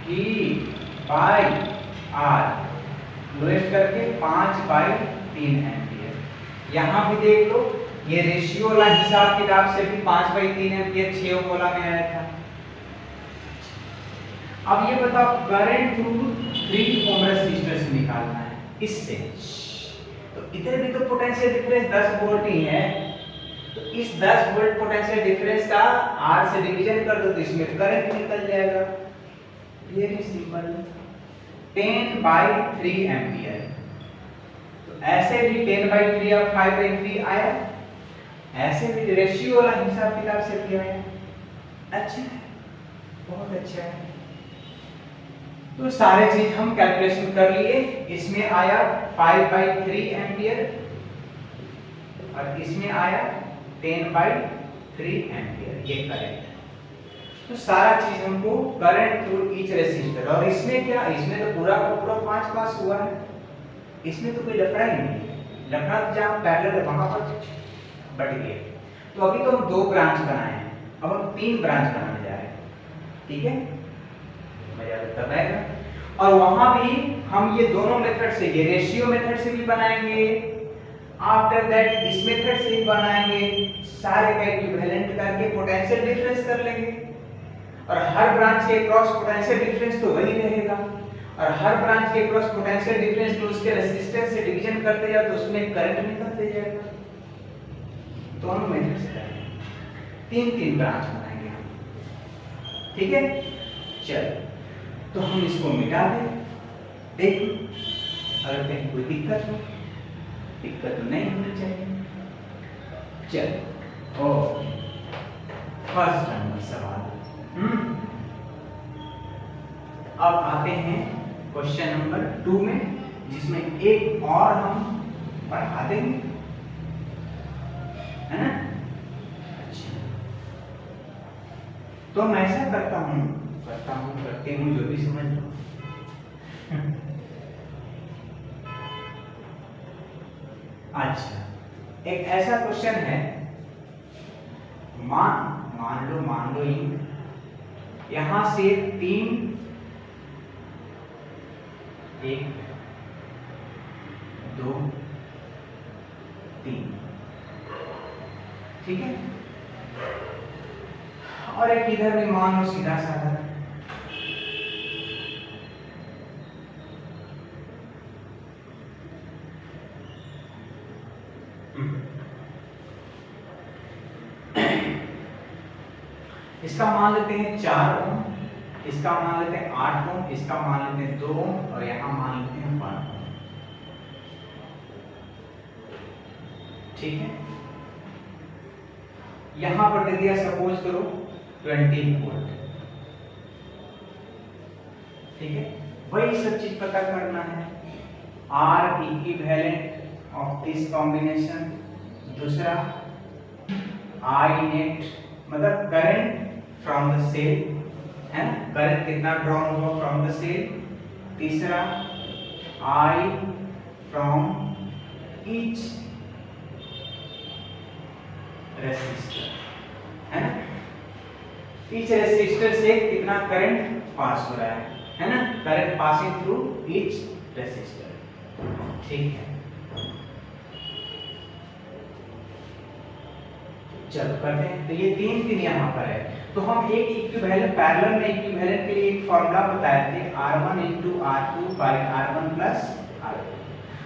V by R lowest करके 5/3 एम्पियर। यहाँ भी देख लो, ये रेशियो वाला हिसाब किताब से भी 5/3 एम्पियर 6 ओम वाला में आया था। अब ये बताओ करंट थ्रू 3 ओम रेसिस्टर से निकालना है इससे, तो इधर भी तो पोटेंशियल डिफरेंस 10 वोल्ट ही है, तो इस 10 वोल्ट पोटेंशियल डिफरेंस का R से डिवीजन कर दो तो इसमें करंट निकल जाएगा। Very simple, 10/3 ampere. तो ऐसे भी 10/3 और 5/3 आया, ऐसे भी रेशियो वाला हिसाब किताब से भी आया। अच्छा है, बहुत अच्छा है। तो सारे चीज हम कैलकुलेशन कर लिए, इसमें आया 5/3 एम्पियर और इसमें आया 10/3 एम्पियर, ये करंट है। तो सारा चीज हमको करंट थ्रू ईच रेसिस्टर, और इसमें क्या, इसमें तो पूरा का पूरा 5 पास हुआ है, इसमें तो कोई लफड़ा ही नहीं है। लफड़ा तो जहाँ पैरेलल है वहां पर बढ़ गया। तो अभी तो हम 2 ब्रांच बनाए हैं, अब हम 3 ब्रांच बनाने जा रहे हैं। ठीक है, तब आएगा। और वहां भी हम ये दोनों मेथड से, ये रेशियो मेथड से भी बनाएंगे, आफ्टर दैट इस मेथड से भी बनाएंगे, सारे का इक्विवेलेंट करके पोटेंशियल डिफरेंस कर लेंगे। और हर ब्रांच के क्रॉस पोटेंशियल डिफरेंस तो वही रहेगा, और हर ब्रांच के क्रॉस पोटेंशियल डिफरेंस को उसके रेजिस्टेंस से डिवीजन करते जाओ तो उसमें करंट निकलते जाएगा। दोनों मेथड से करेंगे, 3 ब्रांच बनाएंगे हम। ठीक है, चलो तो हम इसको मिटा दें, देखो अगर कहीं कोई दिक्कत हो, दिक्कत तो नहीं होनी चाहिए। चलो ओके, फर्स्ट नंबर सवाल। अब आते हैं क्वेश्चन नंबर 2 में, जिसमें एक और हम बढ़ा देंगे, है ना। अच्छा, तो मैं ऐसा करते हूँ जो भी समझ लो। अच्छा, एक ऐसा क्वेश्चन है, मान लो यहां से 3, 1 2 3, ठीक है, और एक इधर भी मान लो सीधा साधा। इसका मान लेते हैं 4 ओम, इसका मान लेते हैं 8 ओम, इसका मान लेते हैं 2 ओम, और यहां मान लेते हैं 1 ओम। ठीक है, यहां पर दे दिया सपोज करो 20 वोल्ट। ठीक है, वही सब चीज पता करना है। R equivalent of this combination, दूसरा I नेट मतलब करंट फ्रॉम द सेल, है ना, करंट कितना ड्रॉन हुआ फ्रॉम द सेल। तीसरा I फ्रॉम ईच रेसिस्टर, है ना, ईच रेसिस्टर से कितना करंट पास हो रहा है ना, current passing through each resistor. ठीक है, चलो करते हैं। तो ये तीन यहाँ पर है, तो हम एक इक्विवेलेंट पैरेलल में इक्विवेलेंट के लिए एक फॉर्मूला बताए थे, R1 × R2 by R1 + R2।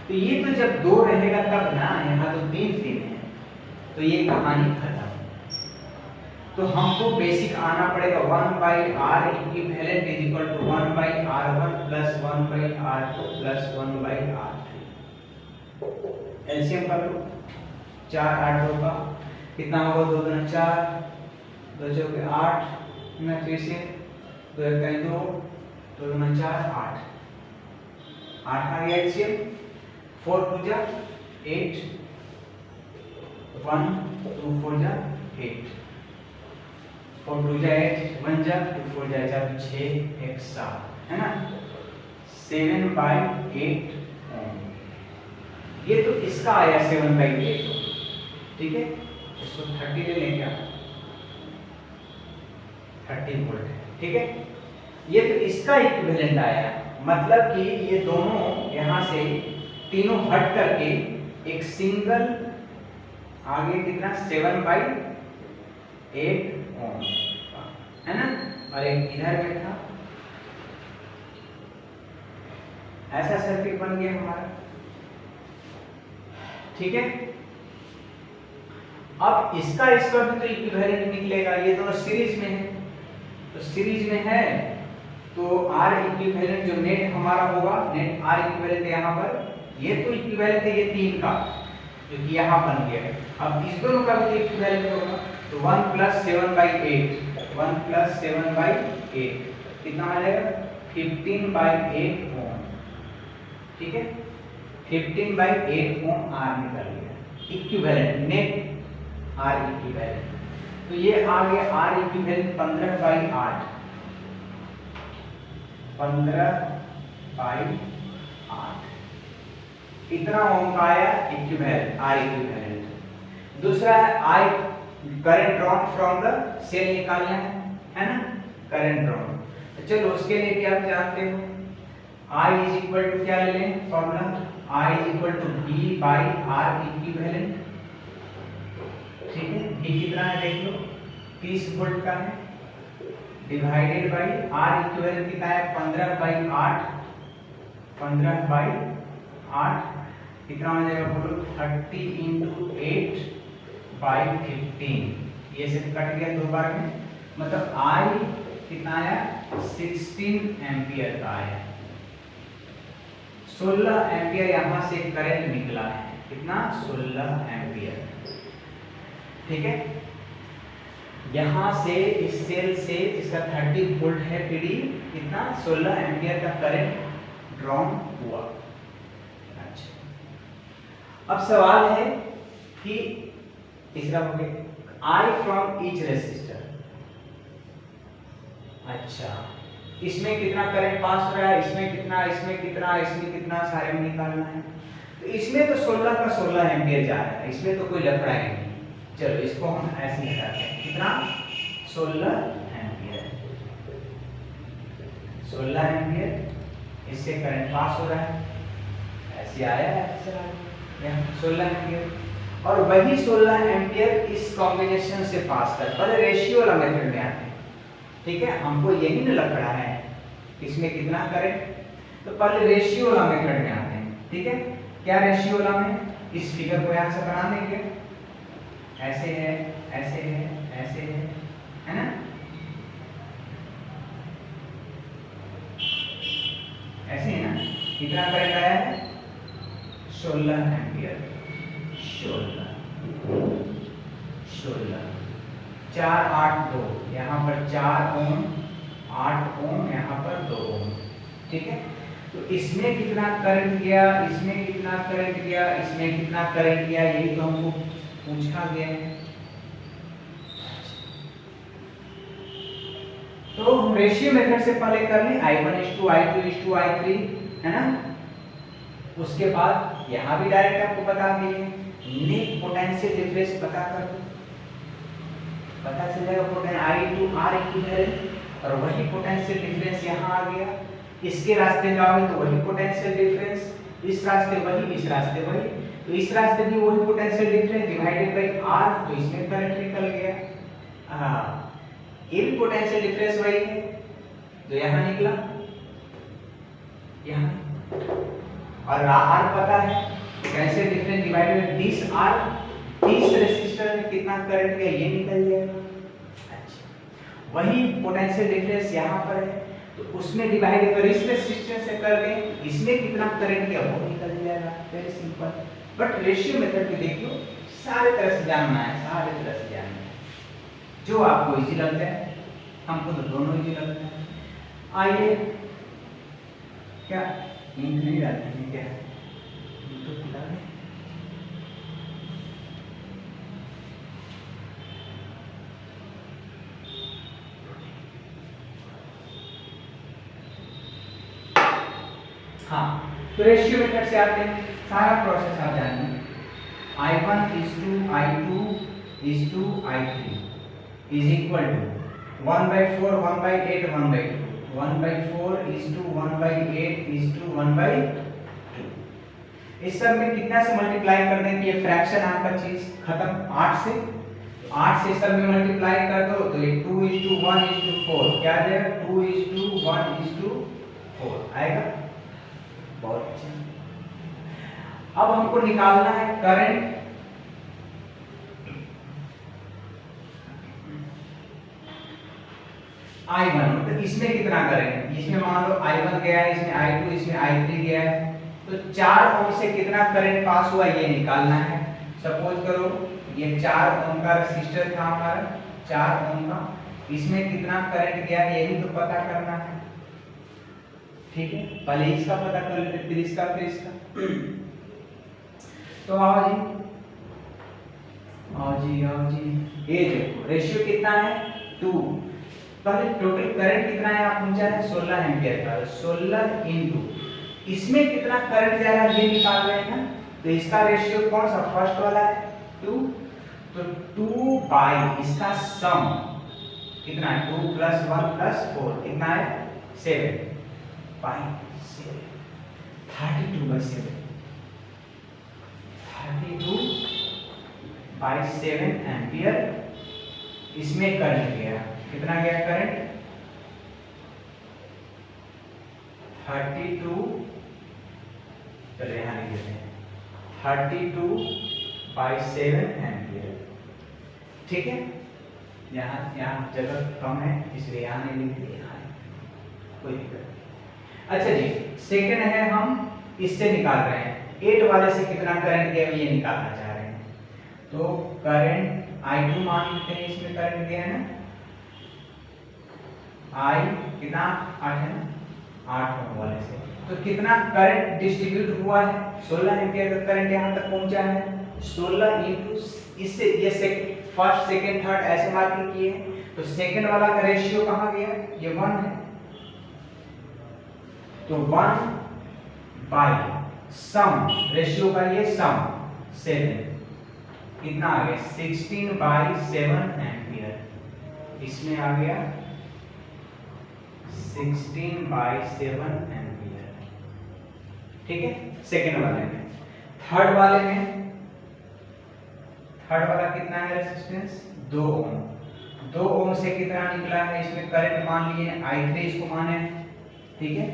तो ये तो जब दो रहेगा तब ना, यहाँ तो तीन है, तो ये कहानी खत्म। तो हमको बेसिक आना पड़ेगा 1/R equivalent = 1/R1 + 1/R2 + 1/R3। LCM कर लो, 4 8 2 का कितना होगा, 2 दूना 4, 2 चौके 8, मैं फिर से 2 1 2, 2 दूना 4 8, 8 आ गया एलसीएम। 4 2 जा 8, 1 2 4 जा 8, 4 2 जा 8, 1 जा 2 4 जा 4, 6 1 7, है ना, 7/8 ओम। ये तो इसका आया 7/8, ठीक है। इसको 30 ले लें क्या, 30 वोल्ट है, ठीक है। ये तो इसका इक्विवेलेंट आया, मतलब कि ये दोनों यहां से तीनों हट करके एक सिंगल आगे कितना 7/8 ओम, है ना, और एक इधर में था। ऐसा सर्किट बन गया हमारा, ठीक है। अब इसका इसका भी तो इक्विवेलेंट निकलेगा, ये दोनों सीरीज में है, तो सीरीज में है तो R इक्विवेलेंट जो नेट हमारा होगा, नेट R इक्विवेलेंट यहाँ पर, ये तो इक्विवेलेंट है ये तीन का जो कि यहाँ बन गया। अब इस दोनों का भी इक्विवेलेंट होगा, तो 1 + 7/8, 1 + 7/8 कितना आ जाएगा, 15/8 ओम, ठीक है। 15/8 ओम R निकल गया, इक्विवेलेंट नेट R इक्विवेलेंट। तो ये आ गया R इक्विवेलेंट 15/8, 15/8 इतना ओम का आया इक्विवेलेंट, R इक्विवेलेंट। दूसरा है I current drawn from the cell निकालना है ना, करंट ड्रॉन। तो चलो उसके लिए भी आप जानते हो, I = क्या ले लें फॉर्मूला, I = V/R इक्विवेलेंट, ठीक है। V कितना है देख लो, 30 वोल्ट का है, डिवाइडेड बाय R इक्विवेलेंट कितना है 15/8, 15/8 कितना हो जाएगा बोलो, 30 × 8/15, ये से कट गया दो बार में, मतलब I कितना आया 16 एम्पियर का आया, 16 एम्पियर यहाँ से करंट निकला है, कितना 16 एम्पियर, ठीक है। यहां से इस सेल से इसका 30 वोल्ट है पीडी, कितना 16 एम्पियर का करंट ड्रॉन हुआ। अच्छा, अब सवाल है कि तीसरा हो गया I फ्रॉम ईच रेसिस्टर। अच्छा, इसमें कितना करंट पास हो रहा है, इसमें कितना, इसमें कितना, इसमें कितना, सारे में निकालना है। तो इसमें तो 16 का 16 एम्पियर जा रहा है, इसमें तो कोई लफड़ा ही नहीं। चलो इसको हम ऐसे निकालते हैं, कितना 16 एम्पियर, 16 एम्पियर इससे करंट पास हो रहा है, ऐसे आया है 16 एम्पियर, और वही 16 एम्पियर इस कॉम्बिनेशन से पास कर, पहले रेशियो वाला मेथड में आते हैं, ठीक है। हमको यही ना लफड़ा है इसमें कितना करंट, तो पहले रेशियो वाला मेथड में आते हैं, ठीक है। क्या रेशियो वाला में, इस फिगर को यहाँ से बना देंगे, ऐसे है, ऐसे है, ऐसे है ना, ऐसे है ना। कितना करंट आया है 16 एम्पियर, 16 4 8 2, यहाँ पर 4 ओम, 8 ओम, यहाँ पर 2 ओम, ठीक है। तो इसमें कितना करंट गया, इसमें कितना करंट गया, इसमें कितना करंट गया, यही तो हमको पूछा गया है। तो हम रेशियो मेथड से पहले कर लें, I1 I2 I3, है ना। उसके बाद यहाँ भी डायरेक्ट आपको बता दिए, नेट पोटेंशियल डिफरेंस पता कर दो, पता चल जाएगा। I to R इक्विवेलेंट और वही पोटेंशियल डिफरेंस यहाँ आ गया। इसके रास्ते जाओगे तो वही पोटेंशियल डिफरेंस, इस रास्ते वही, इस रास्ते वही, तो इस रास्ते भी वही potential difference divided by R, तो इसमें करंट निकल गया। हाँ, ये भी पोटेंशियल डिफरेंस वही है जो यहाँ निकला यहाँ, और आर पता है, potential difference divided by this R, इस रेसिस्टर में कितना करंट गया ये निकल जाएगा। अच्छा, वही पोटेंशियल डिफरेंस यहाँ पर है तो उसमें डिवाइड कर इस रेसिस्टर से कर दें, इसमें कितना करंट गया वो निकल जाएगा। Very simple. But ratio method भी देखियो, सारे तरह से जानना है, सारे तरह से जानना है, जो आपको इजी लगता है। हमको तो दोनों इजी लगता है। आइए, क्या नींद नहीं आती है क्या? तो खुला है। हाँ, तो रेशियो मेथड से आते हैं, सारा प्रोसेस आप जानिए। I1 is to I2 is to I3 is equal to 1/4, 1/8, 1/2. 1/4 is to 1/8 is to 1/2. इस सब में कितना से मल्टीप्लाई कर दें कि ये फ्रैक्शन आपका चीज खत्म, 8 से। 8 से सब में मल्टीप्लाई कर दो तो ये 2:1:4 क्या आ जाएगा? 2:1:4 आएगा। बहुत अच्छा। अब हमको निकालना है करंट I1, तो इसमें कितना करेंगे? इसमें मान लो I1 गया है, इसमें I2, इसमें I3 गया है, तो 4 ओम से कितना करंट पास हुआ ये निकालना है। सपोज करो ये 4 ओम का रेसिस्टर था हमारा, 4 ओम का, इसमें कितना करंट गया यही तो पता करना है। ठीक है, पहले इसका पता कर लेते, फिर इसका, फिर इसका। तो आओ जी, ये देखो रेशियो कितना है? 2। पहले टोटल करंट कितना है आप पूछा है? 16 एम्पियर का। 16 इंटू इसमें कितना करंट जा रहा है ये निकाल रहे हैं ना, तो इसका रेशियो कौन सा? फर्स्ट वाला है 2, तो 2 बाई इसका सम कितना है? 2 + 1 + 4 कितना है? 7 बाई 7, 32/7, 32/7 एम्पियर इसमें करंट गया। कितना गया करंट? 32, चलो यहाँ लिख देते हैं, 32/7 एम्पियर। ठीक है, यहाँ जगह कम है इसलिए यहाँ नहीं लिख दिया, यहाँ कोई दिक्कत नहीं। अच्छा जी, सेकंड है हम इससे निकाल रहे हैं, 8 वाले से कितना करंट गया ये निकालना चाह रहे हैं। तो करंट I2 मान लेते हैं, इसमें करंट गया है ना, I कितना 8 है ना, 8 ओम वाले से, तो कितना करंट डिस्ट्रीब्यूट हुआ है? 16 एम्पियर का करंट यहाँ तक पहुंचा है। 16 इंटू इससे ये फर्स्ट सेकंड थर्ड ऐसे मार्किंग किए, तो सेकंड वाला का रेशियो कहाँ गया? ये 1 है, तो 1 बाई सम रेशियो का ये सम 7 कितना आ गया? 16/7 एम्पियर। इसमें आ गया 16/7 एम्पियर। ठीक है, सेकंड वाले में। थर्ड वाला कितना है रेजिस्टेंस? 2 ओम। 2 ओम से कितना निकला है? इसमें करंट मान लिए I3 इसको माने, ठीक है।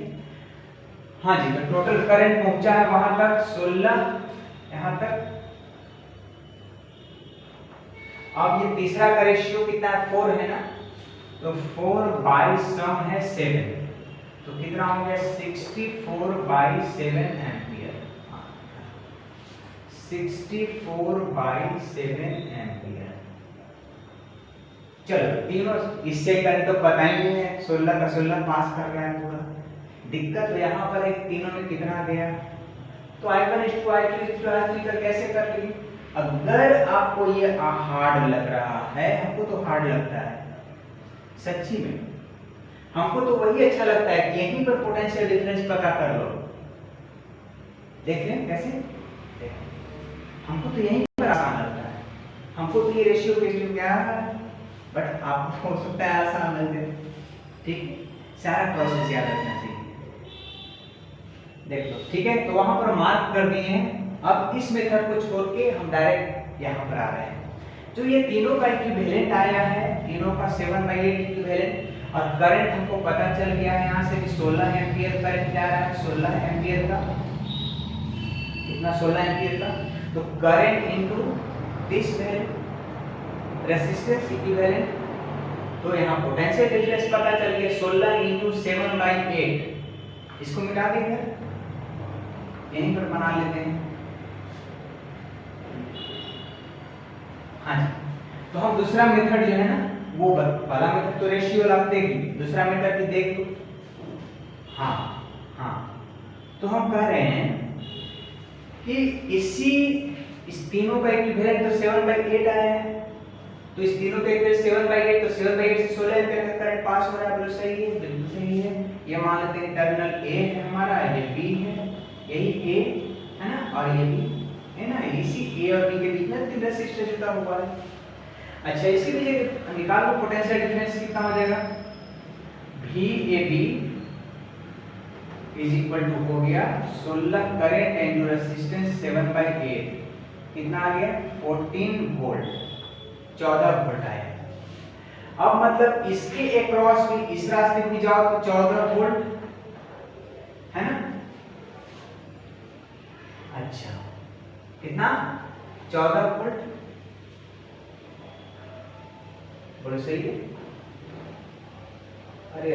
हाँ जी, तो टोटल करंट पहुंचा है वहां तक 16 यहां तक। अब ये तीसरा का रेशियो कितना है? 4 है ना, तो 4 बाई सम है 7, तो कितना हो गया? 64/7 एम्पियर। 64/7 एम्पियर। चलो तीनों इससे करें तो पता ही नहीं है, 16 का 16 पास कर रहा है पूरा। दिक्कत यहाँ पर है तीनों में कितना गया, तो I1 I2 I3 का कैसे कर लिए? अगर आपको ये हार्ड लग रहा है, हमको तो हार्ड लगता है सच्ची में, हमको तो वही अच्छा लगता है कि यहीं पर पोटेंशियल डिफरेंस पता कर लो। देख लें कैसे, हमको तो यहीं पर आसान लगता है, हमको तो ये रेशियो क्या है, बट आपको हो सकता है आसान लगे। ठीक है, सारा प्रोसेस याद रखना चाहिए। देख लो, ठीक है, तो वहां पर मार्क कर दिए हैं। अब इस मेथड को छोड़ के हम डायरेक्ट यहाँ पर आ रहे हैं। जो ये तीनों का इक्विवेलेंट आया है, तीनों का 7/8 इक्विवेलेंट, और करंट हमको पता चल गया है यहाँ से कि 16 एम्पियर करंट जा रहा है, 16 एम्पियर का, कितना 16 एम्पियर का, तो current into this value resistance equivalent, तो यहाँ पोटेंशियल डिफरेंस पता चल गया 16 इनटू 7/8। इसको मिटा देंगे, यहीं पर बना लेते हैं। हाँ जी, तो हम दूसरा मेथड जो है ना, वो पहला मेथड तो रेशियो आप देख ली, दूसरा मेथड भी देख लो। हाँ हाँ, तो हम कह रहे हैं कि इस तीनों का इक्विवेलेंट तो 7/8 आया है, तो इस तीनों का इक्विवेलेंट 7/8, तो 7/8 से 16 एम्पीयर का करंट पास हो रहा है, बिल्कुल सही है, बिल्कुल सही है। ये मान लेते हैं टर्मिनल ए है हमारा, ये बी है, यही ए है ना, और ये बी है ना, इसी ए और बी के बीच में रेजिस्टेंस जुड़ा हुआ है। अच्छा, इसके लिए निकालो पोटेंशियल डिफरेंस कितना हो जाएगा, VAB इज इक्वल टू हो गया 16 करंट इनटू रेजिस्टेंस 7/8, कितना आ गया 14 वोल्ट, 14 वोल्ट आया। अब मतलब इसके अक्रॉस भी, इस रास्ते भी जाओ तो 14 वोल्ट है ना। अच्छा, कितना 14 वोल्ट, बोलो सही है। अरे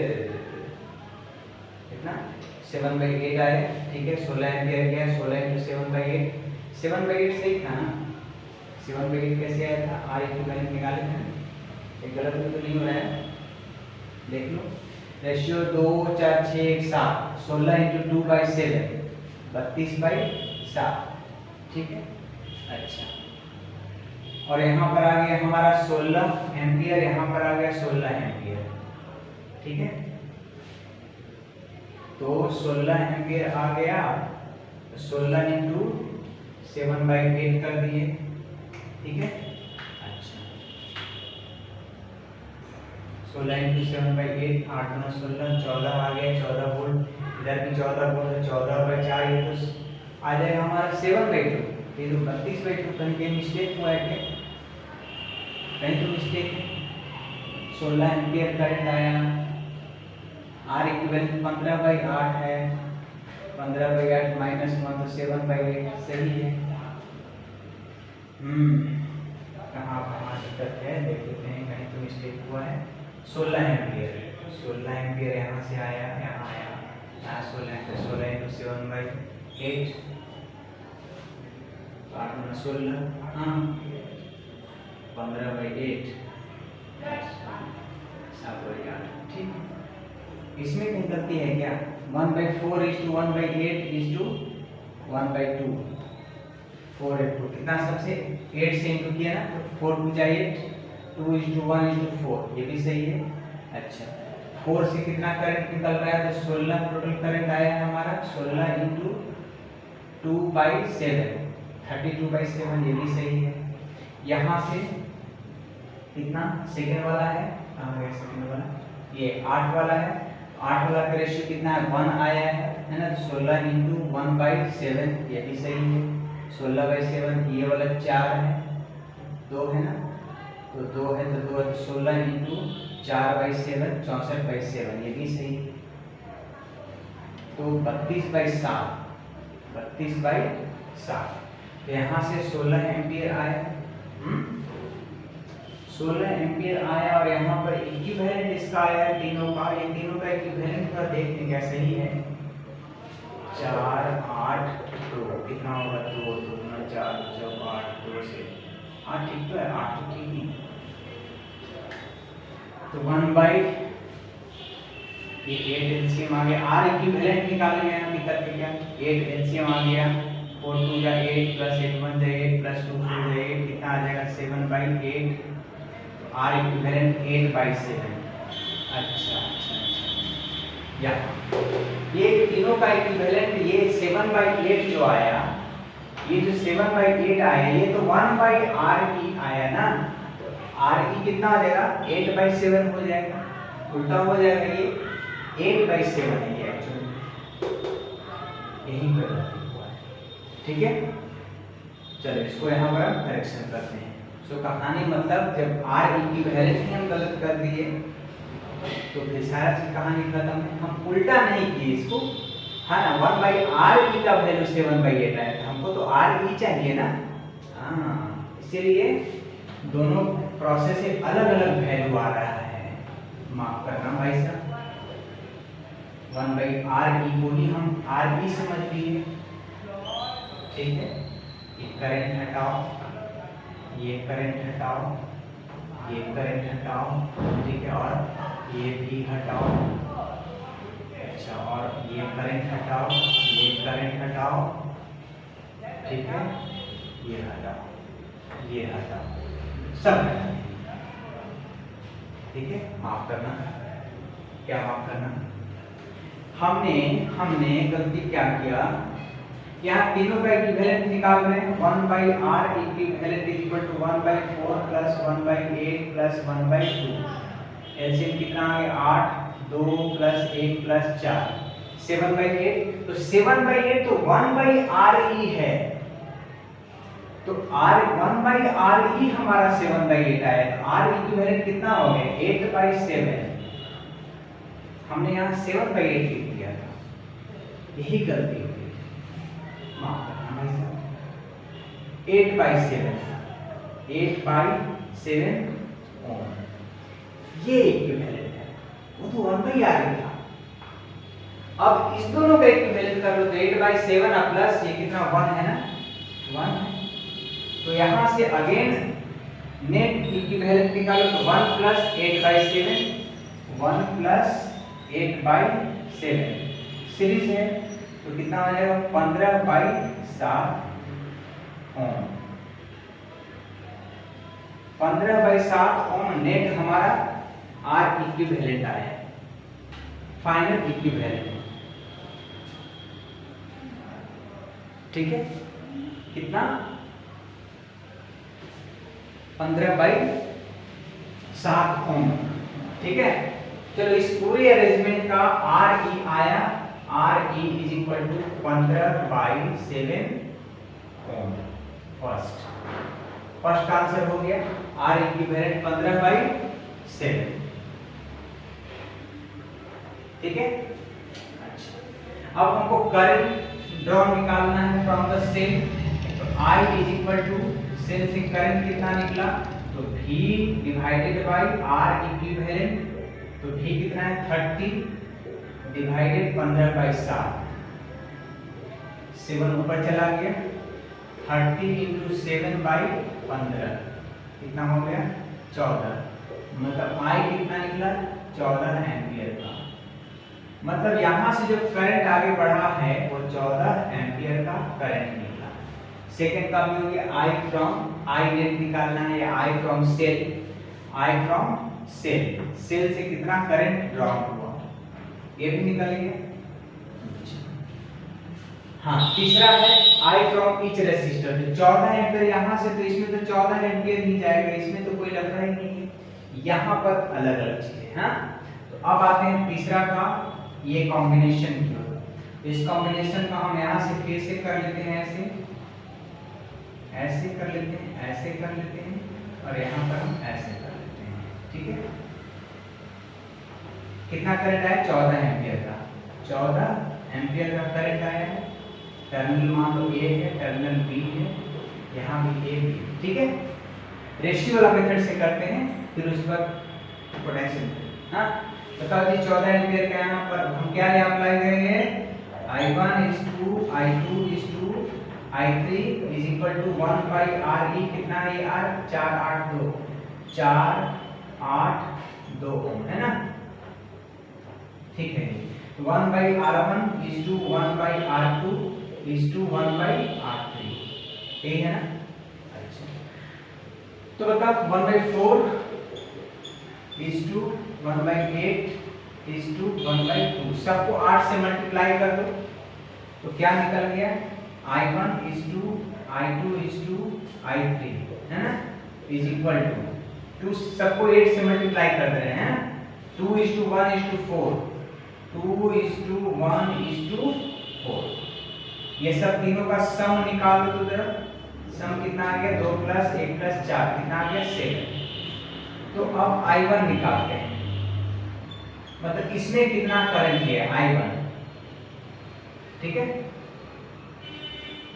कितना 7/8 आया, ठीक है, 16 एम्पियर गया, 16 इनटू 7/8, 7/8 सही था ना, 7/8 कैसे आया था, R इक्विवेलेंट निकाले थे, एक गलत तो नहीं हो रहा है, देख लो। रेशियो 2 4 6 1 7, 16 इनटू 2/7, 32/7, ठीक है। अच्छा, और यहाँ पर आ गया हमारा 16 एम्पियर, यहाँ पर आ गया 16 एम्पियर, ठीक है, तो 16 एम्पियर आ गया, 16 इनटू 7/8 कर दिए, ठीक है। अच्छा, 16 इनटू 7/8, 8 9 16, 14 आ गया, 14 वोल्ट, इधर भी 14 वोल्ट, 14/4, ये तो आ जाएगा हमारा 7/2, ये तो 32/2, कहीं मिस्टेक हुआ है क्या, कहीं तो मिस्टेक है। 16 एम्पियर करंट आया, R इक्विवेलेंट 15/8 है, 15/8 माइनस 1 तो 7/8, सही है। कहाँ कहाँ दिक्कत है देख लेते हैं, कहीं तो मिस्टेक हुआ है। 16 एम्पियर, 16 एम्पियर यहाँ से आया, यहाँ आया, यहाँ 16 तो 16 इनटू 7/8, 8 9 16, हाँ 15/8, 7/8, ठीक है। इसमें कहीं गलती है क्या, 1/4 इज टू 1/8 इज टू 1/2, 4/2, कितना सबसे 8 से इंटू किया ना, तो 4 2 जा 8, 2 इज टू 1 इज टू 4, ये भी सही है। अच्छा, 4 से कितना करंट निकल रहा है, तो 16 टोटल करंट आया है हमारा, 16 इंटू 2/7, 32/7, ये भी सही है। यहाँ से कितना सेकंड वाला है, कहाँ गया सेकंड वाला, ये 8 वाला है, 8 वाला का रेशियो कितना है, 1 आया है ना, 16 इंटू 1/7, ये भी सही है। 16/7, ये वाला 4 है, 2 है ना, तो 2 है तो 2 है, तो 16 इंटू 4/7, 64/7, ये भी सही। तो 32/7, 32/7, तो यहाँ से 16 एम्पियर आया, 16 एम्पियर आया, और यहाँ पर इक्विवेलेंट इसका आया तीनों का, ये तीनों का इक्विवेलेंट का देखते क्या सही है, 4 8 2, कितना होगा, 2 2 4 4 8, 2 से 8, ठीक तो है, 8 तो ठीक नहीं, तो 1/, ये 8 एलसीएम आ गया, R इक्विवेलेंट निकालेंगे यहाँ दिक्कत क्या, 8 एलसीएम आ गया, 4 2 जा 8 प्लस 8 1 जा 8 प्लस 2 4 जा 8, कितना आ जाएगा 7/8, R इक्विवेलेंट 8/7। अच्छा, या ये तीनों का इक्विवेलेंट, ये 7/8 जो आया, ये जो 7/8 आया, ये तो 1/RE आया ना, तो RE कितना आ जाएगा, 8/7 हो जाएगा, उल्टा हो जाएगा, ये 8/7 है ये एक्चुअली, यही पर हुआ है। ठीक है, चलो इसको यहाँ पर हम करेक्शन करते हैं। सो कहानी मतलब जब आर इक्विवेलेंट ही हम गलत कर दिए तो फिर सारा चीज कहानी खत्म है। हम उल्टा नहीं किए इसको, है ना। 1/r का वैल्यू 7/8 आया था, हमको तो r चाहिए ना। हाँ, इसीलिए दोनों प्रोसेस से अलग अलग वैल्यू आ रहा है, माफ करना भाई साहब। 1/r को ही हम r समझ लिए, ठीक है। ये करंट हटाओ, ये करंट हटाओ, ये करंट हटाओ, ठीक है, और ये भी हटाओ। अच्छा, और ये करंट हटाओ, ये करंट हटाओ, ठीक है, ये हटाओ, ये हटाओ, सब हटा, ठीक है। माफ करना, क्या माफ करना, हमने गलती क्या किया, यहाँ तीनों का इक्विवेलेंट निकाल रहे हैं। 1/r equivalent is equal to 1/4 plus 1/8 plus 1/2। LCM कितना आ गया, 8, 2 प्लस 1 प्लस 4, 7/8। तो 7/8 तो 1/re है, तो r 1/re हमारा 7/8 आया। तो r इक्विवेलेंट कितना हो गया, 8/7। हमने यहाँ 7/8 लिख दिया था, यही गलती हुई, माफ करना भाई साहब। 8/7 ओम, ये इक्विवेलेंट है, वो तो 1/r था। अब इस दोनों का इक्विवेलेंट कर लो तो 8/7 प्लस ये कितना 1 है ना, 1 है। तो यहां से अगेन नेट इक्विवेलेंट निकालो तो 1 प्लस 8/7, 1 प्लस 8/7 सीरीज है, तो कितना आ जाएगा 15/7 ओम। 15/7 ओम नेट हमारा आर इक्विवेलेंट आया है, फाइनल इक्विवेलेंट, ठीक है। कितना 15/7 ओम, ठीक है। चलो इस पूरे अरेंजमेंट का आर ई आया, R E is equal to 15/7 ohm. First answer हो गया, आर इक्विवेलेंट 15/7, ठीक है। अच्छा, अब हमको करंट ड्रॉ निकालना है फ्रॉम द सेल। तो I is equal to cell से करंट कितना निकला, तो V divided by R equivalent, तो V कितना है 30 डिवाइडेड 15/7, 7 ऊपर चला गया, 30 इंटू 7/15 कितना हो गया 14, मतलब I कितना निकला 14 एम्पियर का। मतलब यहां से जो करंट आगे बढ़ा है वो 14 एम्पियर का करंट निकला। सेकंड का भी हो गया I फ्रॉम, I नेट निकालना है, या I from cell, I from cell, cell से कितना करंट ड्रॉ हुआ ये भी निकल गया। हाँ, तीसरा है I फ्रॉम ईच रेसिस्टर, तो 14 एम्पियर यहां से, तो इसमें तो 14 एम्पियर ही जाएगा, इसमें तो कोई लफड़ा ही नहीं है, यहाँ पर अलग अलग चीजें। हाँ, तो अब आते हैं तीसरा का, ये कॉम्बिनेशन की। इस कॉम्बिनेशन का हम यहाँ से फिर से कर लेते हैं, ऐसे कर लेते हैं, ऐसे कर लेते हैं, और यहाँ पर हम ऐसे कर लेते हैं, ठीक है। कितना करंट आया 14 एम्पियर का, 14 एम्पियर का करंट आया है। टर्मिनल मान लो A है, टर्मिनल B है, यहाँ भी A भी, ठीक है। रेशियो वाला मेथड से करते हैं, फिर उस पर पोटेंशियल। हाँ, बताओ जी 14 एम्पियर का यहाँ पर हम क्या अप्लाई करेंगे, I1 is to I2 is to I3 is equal to 1/RE, कितना है ये R 482 ओम, है ना, ठीक है। 1/R1 is to 1/R2 is to 1/R3, यही है ना। अच्छा, तो बताओ 1/4 is to 1/8 is to 1/2, सबको 8 से मल्टीप्लाई कर दो तो क्या निकल गया, I1 is to I2 is to I3, है ना, is equal to सबको 8 से मल्टीप्लाई कर दे रहे हैं, 2:1:4, 2:1:4। ये सब तीनों का सम निकालो तो जरा, सम कितना आ गया, 2 + 1 + 4 कितना आ गया, 7। तो अब I1 निकालते हैं, मतलब इसमें कितना करंट गया I1, ठीक है,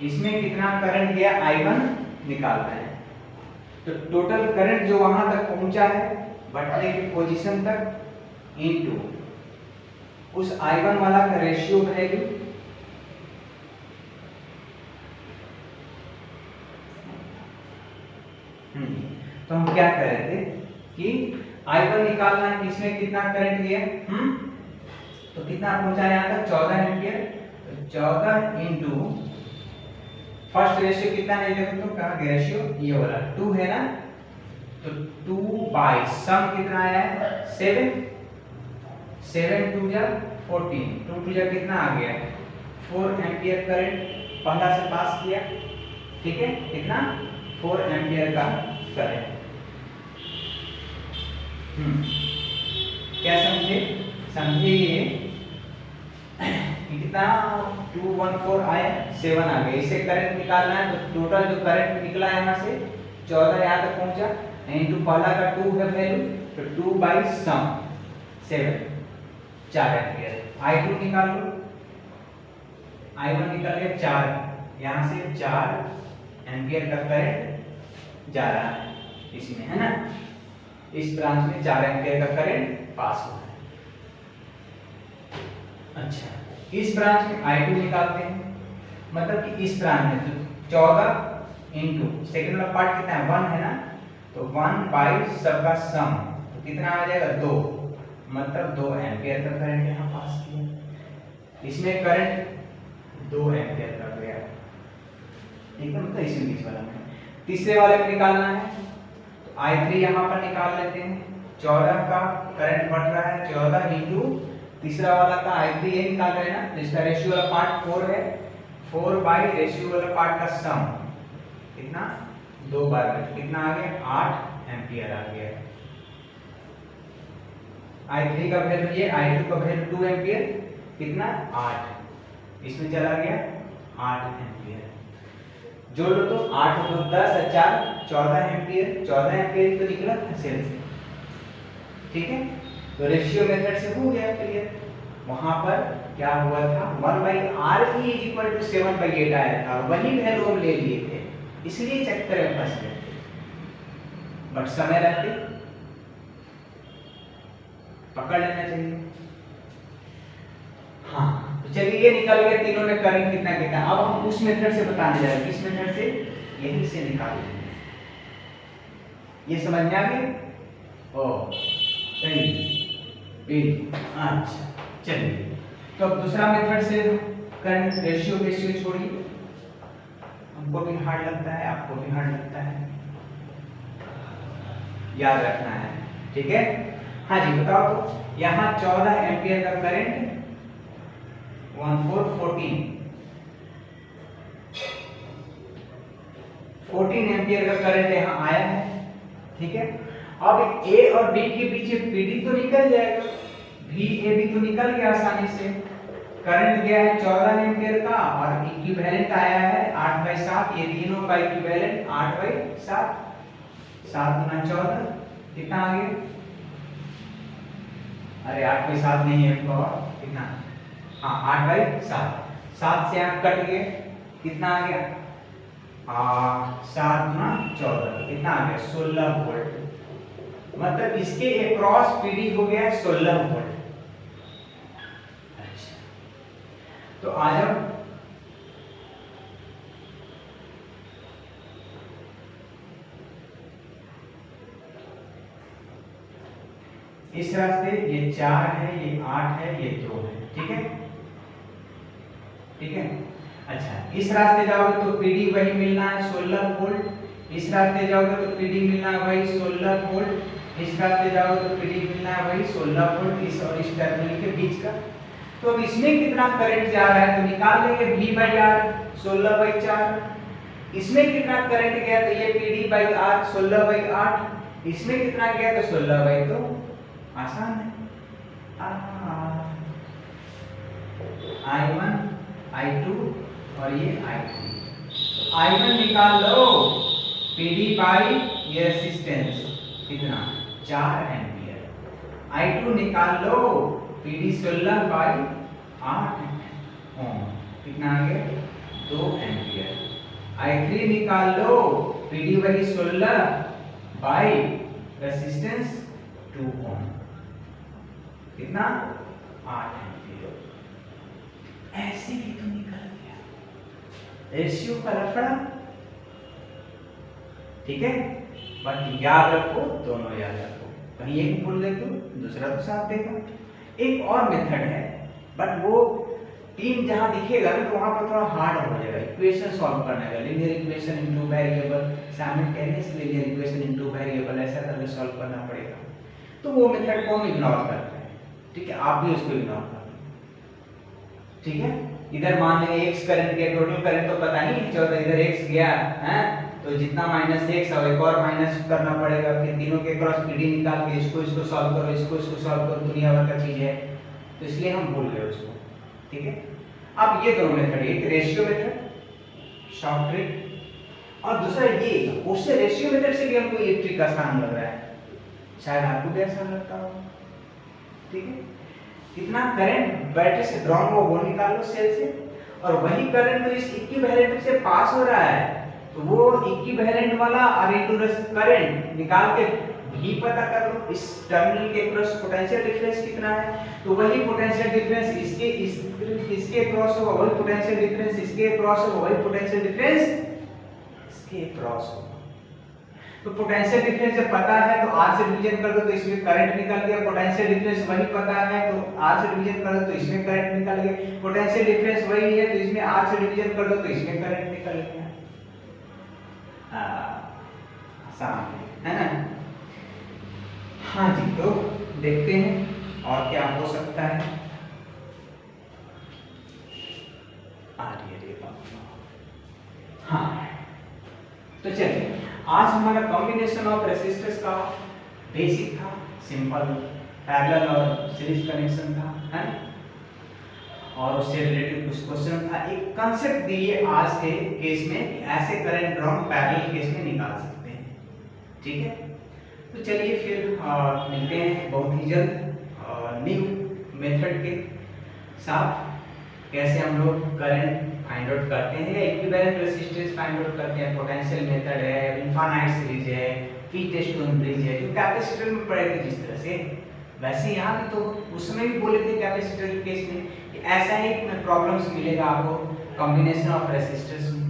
इसमें कितना करंट गया I1 निकालना है। तो टोटल करंट जो वहां तक पहुंचा है बटने की पोजीशन तक इनटू उस I1 वाला का रेशियो वैल्यू, तो हम क्या कर रहे थे कि I1 निकालना है, इसमें कितना करंट गया, तो कितना पहुंचा यहाँ तक, 14 एम्पियर। तो 14 इनटू फर्स्ट रेशियो कितना है, देखो तो कहां गया रेशियो, ये वाला 2 है ना, तो 2 सम कितना आया है, 7, 7 2 जा 14, 2 2 जा कितना आ गया, 4 एम्पियर करंट पहला से पास किया, ठीक है, कितना 4 एम्पियर का करंट। क्या समझे, समझे ये कितना 214 आया, 7 आ गया, इसे करंट निकालना है। तो टोटल जो करंट निकला है यहाँ से 14 यहाँ तक पहुंचा, इनटू पहला का 2 है वैल्यू, तो 2/सम 7, 4 एम्पियर। I2 निकाल लो, I1 निकल गया 4, यहाँ से 4 एम्पियर का करंट जा रहा है इसमें, है ना, इस ब्रांच में 4 एम्पियर का करंट पास हो रहा है। अच्छा, इस ब्रांच में I2 निकालते हैं, मतलब कि इस ब्रांच में तो 14 इनटू सेकंड वाला पार्ट कितना है, 1 है ना, तो 1 सबका सम, तो कितना आ जाएगा 2, मतलब 2 एम्पियर का करंट यहाँ पास किया। इसमें करंट 2 एम्पियर का गया, ठीक है, मतलब इसी बीच वाला में। तीसरे वाले में निकालना है, तो I3 यहाँ पर निकाल लेते हैं, 14 का करंट बढ़ रहा है, 14 इनटू तीसरा वाला का I3 ये निकाल रहे हैं ना, तो इसका रेशियो वाला पार्ट 4 है, 4 रेशियो वाला पार्ट का सम कितना, 2 बार में कितना आ गया, 8 एम्पियर आ गया। I3 का वैल्यू ये, I2 का वैल्यू 2 एम्पियर, कितना 8, इसमें चला गया 8 एम्पियर। जोड़ लो तो 8 2 10 और 4 14 एम्पियर, 14 एम्पियर तो निकला था सेल से, ठीक है। तो रेशियो मेथड से हो गया क्लियर। वहां पर क्या हुआ था, 1/RE = 7/8 आया था, वही वैल्यू हम ले लिए थे, इसलिए चक्कर में फंस गए थे, बट समय रहते पकड़ लेना चाहिए। हाँ, तो चलिए ये निकल गया तीनों में करंट कितना कितना। अब हम उस मेथड से बताने जा रहे हैं, किस मेथड से, यहीं से निकालेंगे। ये समझ में आ गया, ओ सही, अच्छा चलिए। तो अब दूसरा मेथड से करंट रेशियो छोड़िए, हमको भी हार्ड लगता है, आपको भी हार्ड लगता है, याद रखना है, ठीक है। हाँ जी बताओ, तो यहाँ 14 एम्पियर का करंट 14 एम्पियर का करंट यहाँ आया है, ठीक है। अब A और B के बीच PD तो निकल जाएगा, VAB तो निकल गया आसानी से। करंट गया है 14 एम्पियर का और इक्विवेलेंट आया है 8/7, ये तीनों का इक्विवेलेंट 8/7, 7 × 14 कितना आ गया, अरे 8/7 नहीं है, कितना, हाँ 8/7, 7 से 8 कट गए, कितना आ गया, 7 × 14 कितना आ गया, 16 वोल्ट। मतलब इसके अक्रॉस पीडी हो गया 16 वोल्ट। अच्छा, तो आ जाओ, इस रास्ते ये 4 है, ये 8 है, ये 2 है, ठीक है, ठीक है। अच्छा, इस रास्ते जाओगे तो पीडी वही मिलना है 16 वोल्ट, इस रास्ते जाओगे तो पीडी मिलना है वही 16 वोल्ट, इस रास्ते जाओगे तो पीडी मिलना है वही 16 वोल्ट, इस और इस टर्मिनल के बीच का। तो अब इसमें कितना करंट जा रहा है तो निकाल लेंगे, V/R 16/4। इसमें कितना करंट गया तो ये PD/R 16/8, इसमें कितना गया तो 16/2, आसान है। I1 I2 और ये I3। I1 निकाल लो PD बाई ये रेसिस्टेंस कितना 4 एम्पियर। I2 निकाल लो PD 16 बाई 8 ओम कितना आ गया 2 एम्पियर। I3 निकाल लो PD वही 16 बाई रेसिस्टेंस 2 ओम कितना 8 एम्पियर। ऐसे भी तो निकल गया रेशियो का लफड़ा। ठीक है, बट याद रखो, दोनों याद रखो, कहीं एक भूल गए तो दूसरा तो साथ देगा। एक और मेथड है, बट वो 3 जहां दिखेगा ना तो वहां पर थोड़ा हार्ड हो जाएगा इक्वेशन सॉल्व करने का। Linear equation into variable, simultaneous linear equation into variable, ऐसा करके सॉल्व करना पड़ेगा। तो वो मेथड को हम इग्नोर करते हैं। ठीक है, आप भी उसको इग्नोर कर। ठीक है, इधर मान लेंगे x करंट के टोटल करंट तो पता नहीं चलता, इधर x गया है तो जितना -x और एक और माइनस करना पड़ेगा, फिर तीनों के क्रॉस PD निकाल के इसको सॉल्व करो, इसको सॉल्व करो, दुनिया भर का चीज है, तो इसलिए हम भूल गए उसको। ठीक है, अब ये दोनों मेथड, एक रेशियो मेथड शॉर्ट ट्रिक और दूसरा ये, उससे रेशियो मेथड से भी हमको ये ट्रिक आसान लग रहा है, शायद आपको भी आसान लगता हो। ठीक है, कितना करंट बैटरी से ड्रॉन हुआ वो निकाल लो सेल से, और वही करंट तो इस इक्विवेलेंट से पास हो रहा है, तो वो इक्विवेलेंट वाला करंट निकाल के भी पता कर लो। इस टर्मिनल के क्रॉस पोटेंशियल डिफरेंस कितना है, तो वही पोटेंशियल डिफरेंस इसके क्रॉस होगा, वही पोटेंशियल डिफरेंस इसके क्रॉस होगा, वही पोटेंशियल डिफरेंस इसके क्रॉस होगा। तो पोटेंशियल डिफरेंस जब पता है तो R से डिवीजन कर दो तो इसमें करंट निकल गया। पोटेंशियल डिफरेंस वही पता है तो R से डिवीजन कर दो तो इसमें करंट निकल गया। पोटेंशियल डिफरेंस वही है तो इसमें R से डिवीजन कर दो तो इसमें करंट निकल गया। आसान है ना? हाँ जी, तो देखते हैं और क्या हो सकता है। हाँ, तो चलिए आज हमारा कॉम्बिनेशन ऑफ रेसिस्टर्स का बेसिक था, सिंपल पैरेलल और सीरीज कनेक्शन था, है ना? और उससे रिलेटेड कुछ क्वेश्चन था। एक कांसेप्ट दिए आज के केस में, ऐसे करंट ड्रॉन पैरेलल केस में निकाल सकते हैं। ठीक है, तो चलिए फिर मिलते हैं बहुत ही जल्द न्यू मेथड के साथ, कैसे हम लोग करंट फाइंड आउट करते हैं या इक्विवेलेंट रेजिस्टेंस फाइंड आउट करते हैं। पोटेंशियल मेथड है, इनफाइनाइट सीरीज है, फी टेस्ट ऑन ब्रिज है, जो कैपेसिटर में पढ़े थे जिस तरह से, वैसे यहाँ भी तो उसमें भी बोले थे कैपेसिटर के केस में कि ऐसा ही प्रॉब्लम्स मिलेगा आपको कॉम्बिनेशन ऑफ रेजिस्टर्स में।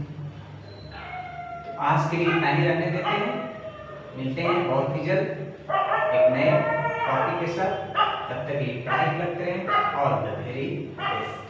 तो आज के लिए इतना ही रहने देते हैं, मिलते हैं बहुत ही जल्द एक नए टॉपिक के साथ। तब तक ये पढ़ाई करते रहें। All the very best.